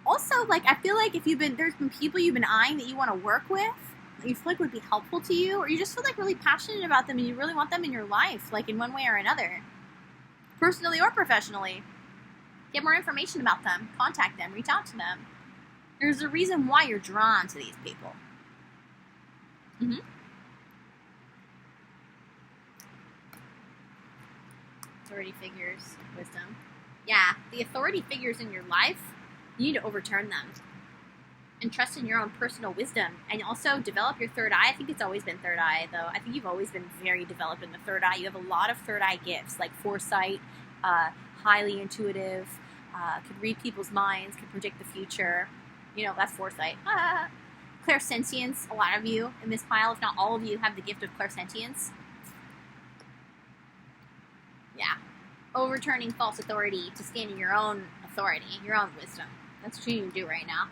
Also, like, I feel like there's been people you've been eyeing that you want to work with, that you feel like would be helpful to you, or you just feel like really passionate about them and you really want them in your life, like in one way or another, personally or professionally. Get more information about them, contact them, reach out to them. There's a reason why you're drawn to these people. Authority figures, wisdom. Yeah, the authority figures in your life, you need to overturn them. And trust in your own personal wisdom. And also develop your third eye. I think it's always been third eye, though. I think you've always been very developed in the third eye. You have a lot of third eye gifts, like foresight, highly intuitive, could read people's minds, could predict the future. You know, that's foresight. Clairsentience, a lot of you in this pile, if not all of you, have the gift of clairsentience. Yeah. Overturning false authority to stand in your own authority, your own wisdom. That's what you need to do right now.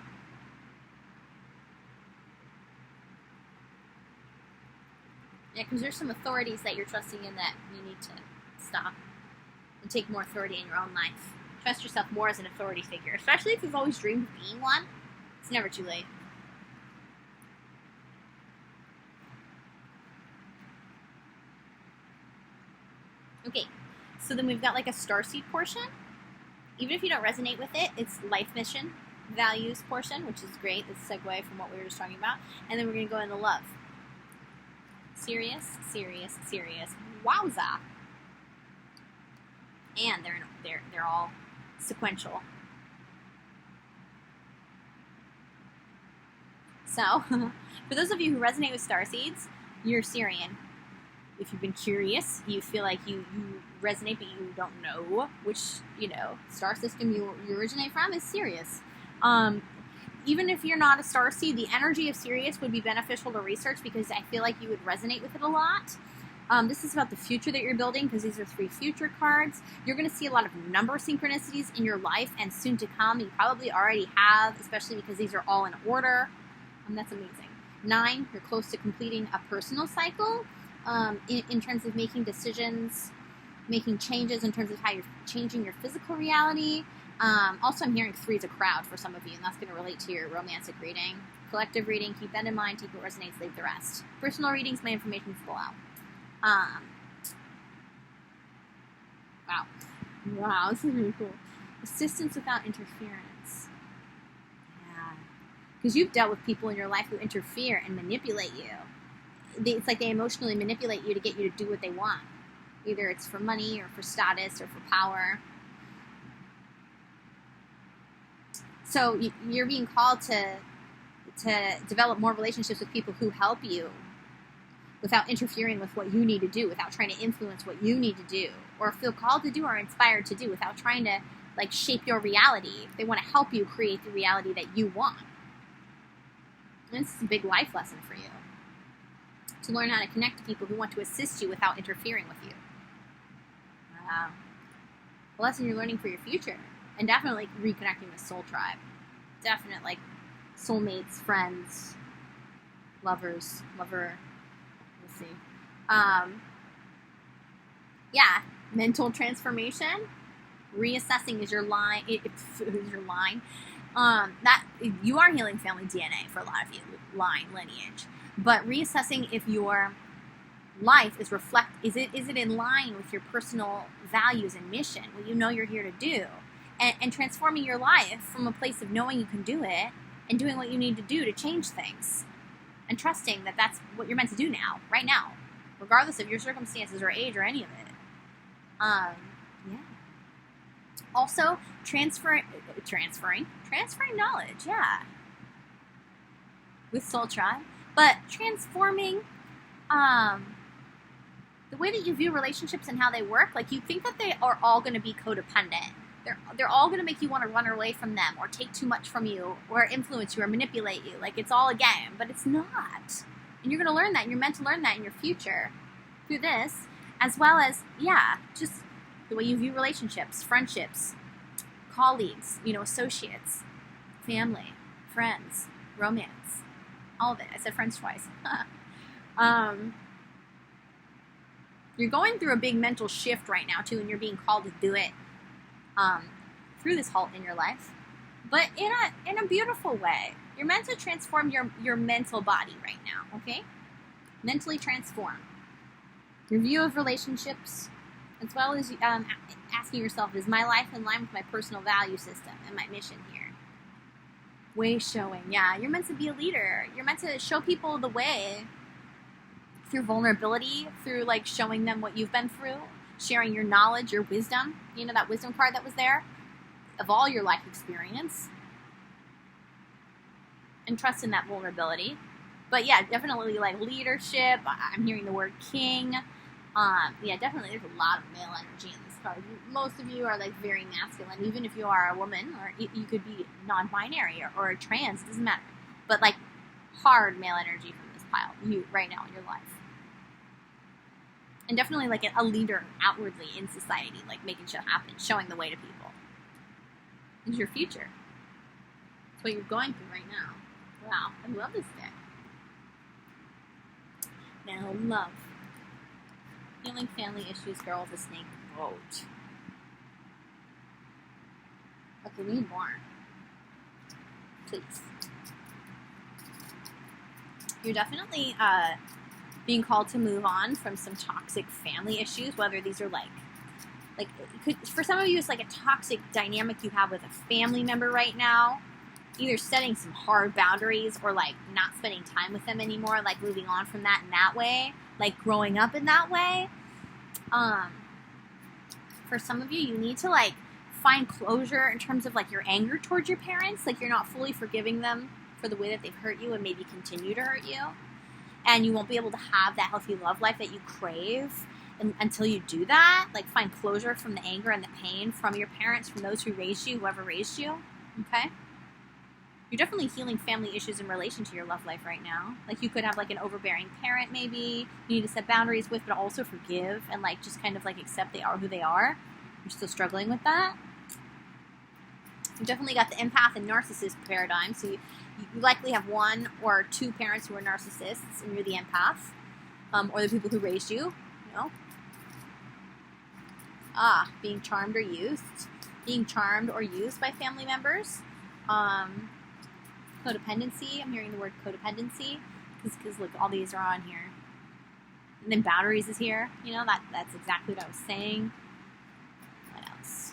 Yeah, because there's some authorities that you're trusting in that you need to stop and take more authority in your own life. Trust yourself more as an authority figure, especially if you've always dreamed of being one. It's never too late. Okay, so then we've got like a starseed portion. Even if you don't resonate with it, it's life mission, values portion, which is great. It's a segue from what we were just talking about. And then we're going to go into love. Serious, serious, serious. Wowza. And they're all sequential. So, for those of you who resonate with starseeds, you're Syrian. If you've been curious, you feel like you resonate, but you don't know which, star system you originate from, is Sirius. Even if you're not a starseed, the energy of Sirius would be beneficial to research, because I feel like you would resonate with it a lot. This is about the future that you're building, because these are 3 future cards. You're going to see a lot of number synchronicities in your life, and soon to come. You probably already have, especially because these are all in order. That's amazing. 9, you're close to completing a personal cycle. In terms of making decisions, making changes in terms of how you're changing your physical reality. Also, I'm hearing 3 is a crowd for some of you, and that's going to relate to your romantic reading. Collective reading, keep that in mind, take what resonates, leave the rest. Personal readings, my information is below. Wow, this is really cool. Assistance without interference. Yeah. Because you've dealt with people in your life who interfere and manipulate you. It's like they emotionally manipulate you to get you to do what they want. Either it's for money or for status or for power. So you're being called to develop more relationships with people who help you without interfering with what you need to do, without trying to influence what you need to do, or feel called to do or inspired to do, without trying to shape your reality. They want to help you create the reality that you want. And this is a big life lesson for you. To learn how to connect to people who want to assist you without interfering with you. Wow. A lesson you're learning for your future. And definitely reconnecting with soul tribe. Definitely soulmates, friends, lovers, lover. Let's see. Yeah, mental transformation. Reassessing is your line. Is your line. That you are healing family DNA for a lot of you. Lineage. But reassessing if your life is it in line with your personal values and mission, what you know you're here to do, and transforming your life from a place of knowing you can do it and doing what you need to do to change things, and trusting that that's what you're meant to do now, right now, regardless of your circumstances or age or any of it. Yeah. Also, transferring knowledge, yeah, with Soul Tribe. But transforming the way that you view relationships and how they work, like you think that they are all going to be codependent. They're all going to make you want to run away from them or take too much from you or influence you or manipulate you. Like it's all a game, but it's not. And you're going to learn that, and you're meant to learn that in your future through this, as well as, yeah, just the way you view relationships, friendships, colleagues, associates, family, friends, romance, all of it. I said friends twice. You're going through a big mental shift right now too, and you're being called to do it through this halt in your life, but in a beautiful way. You're meant to transform your mental body right now, okay? Mentally transform your view of relationships, as well as asking yourself, is my life in line with my personal value system and my mission here? Way showing, yeah. You're meant to be a leader. You're meant to show people the way through vulnerability, through like showing them what you've been through, sharing your knowledge, your wisdom. You know, that wisdom card that was there of all your life experience, and trust in that vulnerability. But yeah, definitely like leadership. I'm hearing the word king. Yeah, definitely there's a lot of male energy in this card. Most of you are like very masculine, even if you are a woman, or you could be non-binary or a trans, it doesn't matter. But like hard male energy from this pile, you right now in your life. And definitely like a leader outwardly in society, like making shit happen, showing the way to people. It's your future. It's what you're going through right now. Wow, I love this deck. Now, love. Healing family issues, girl with a snake boat. Okay, we need more. Please. You're definitely being called to move on from some toxic family issues, whether these are like for some of you, it's like a toxic dynamic you have with a family member right now. Either setting some hard boundaries or like not spending time with them anymore, like moving on from that in that way, like growing up in that way. For some of you, you need to like find closure in terms of like your anger towards your parents. Like you're not fully forgiving them for the way that they've hurt you and maybe continue to hurt you. And you won't be able to have that healthy love life that you crave until you do that. Like find closure from the anger and the pain from your parents, from those who raised you, whoever raised you. Okay? You're definitely healing family issues in relation to your love life right now. Like you could have like an overbearing parent maybe you need to set boundaries with, but also forgive and like just kind of like accept they are who they are. You're still struggling with that. You definitely got the empath and narcissist paradigm. So you likely have one or two parents who are narcissists and you're the empath. Or the people who raised you, being charmed or used. Being charmed or used by family members. Codependency. I'm hearing the word codependency because look, all these are on here. And then boundaries is here. That's exactly what I was saying. What else?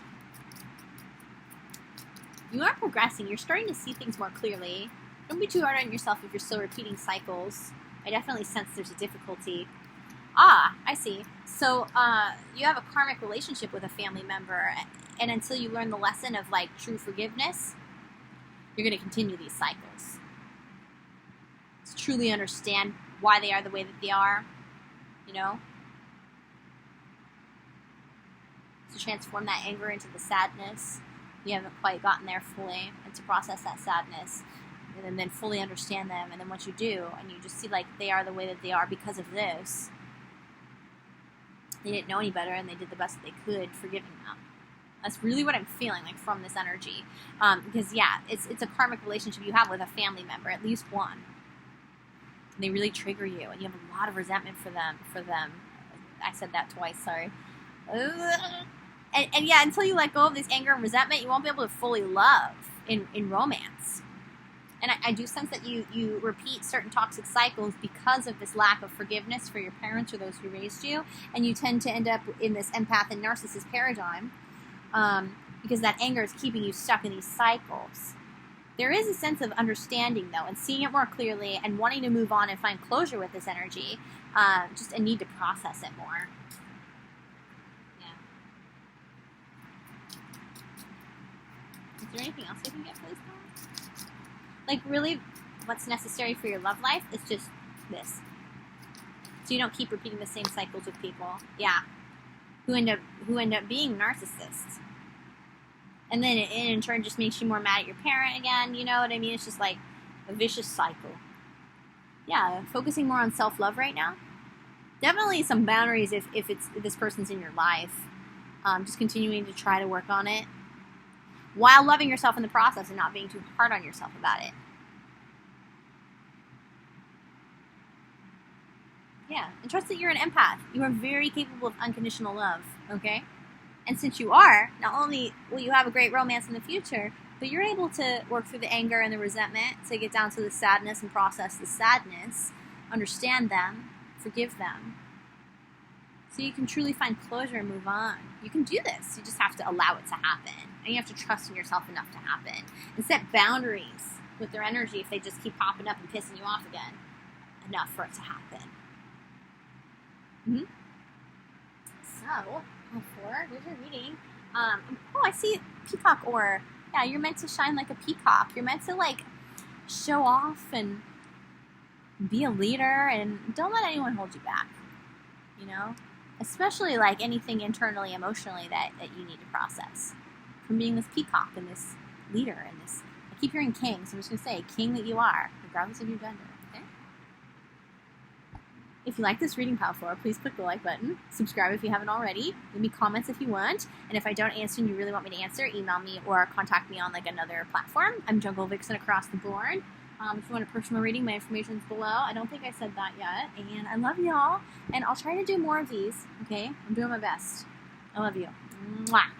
You are progressing. You're starting to see things more clearly. Don't be too hard on yourself if you're still repeating cycles. I definitely sense there's a difficulty. I see. So you have a karmic relationship with a family member, and until you learn the lesson of like true forgiveness, you're going to continue these cycles. To truly understand why they are the way that they are, to transform that anger into the sadness. You haven't quite gotten there fully, and to process that sadness, and then fully understand them. And then once you do, and you just see like they are the way that they are because of this, they didn't know any better, and they did the best that they could, forgiving them. That's really what I'm feeling like from this energy. Because yeah, it's a karmic relationship you have with a family member, at least one. And they really trigger you, and you have a lot of resentment for them. I said that twice, sorry. And yeah, until you let go of this anger and resentment, you won't be able to fully love in romance. And I do sense that you repeat certain toxic cycles because of this lack of forgiveness for your parents or those who raised you, and you tend to end up in this empath and narcissist paradigm. Because that anger is keeping you stuck in these cycles. There is a sense of understanding, though, and seeing it more clearly and wanting to move on and find closure with this energy. Just a need to process it more. Yeah. Is there anything else I can get for this one? Like, really, what's necessary for your love life is just this. So you don't keep repeating the same cycles with people. Yeah. Who end up being narcissists. And then it in turn just makes you more mad at your parent again, you know what I mean? It's just like a vicious cycle. Yeah, focusing more on self-love right now. Definitely some boundaries if this person's in your life. Just continuing to try to work on it. while loving yourself in the process and not being too hard on yourself about it. Yeah, and trust that you're an empath. You are very capable of unconditional love, okay? And since you are, not only will you have a great romance in the future, but you're able to work through the anger and the resentment to get down to the sadness and process the sadness, understand them, forgive them, so you can truly find closure and move on. You can do this. You just have to allow it to happen. And you have to trust in yourself enough to happen. And set boundaries with their energy if they just keep popping up and pissing you off again. Enough for it to happen. So, here's your reading. I see Peacock Ore. Yeah, you're meant to shine like a peacock. You're meant to, like, show off and be a leader, and don't let anyone hold you back, you know? Especially, like, anything internally, emotionally that you need to process. From being this peacock and this leader and this, I keep hearing king, so I'm just going to say, king that you are, regardless of your gender, okay? If you like this reading, Pile 4, please click the like button. Subscribe if you haven't already. Leave me comments if you want. And if I don't answer and you really want me to answer, email me or contact me on, like, another platform. I'm JungleVixen across the board. If you want a personal reading, my information's below. I don't think I said that yet. And I love y'all. And I'll try to do more of these, okay? I'm doing my best. I love you. Mwah.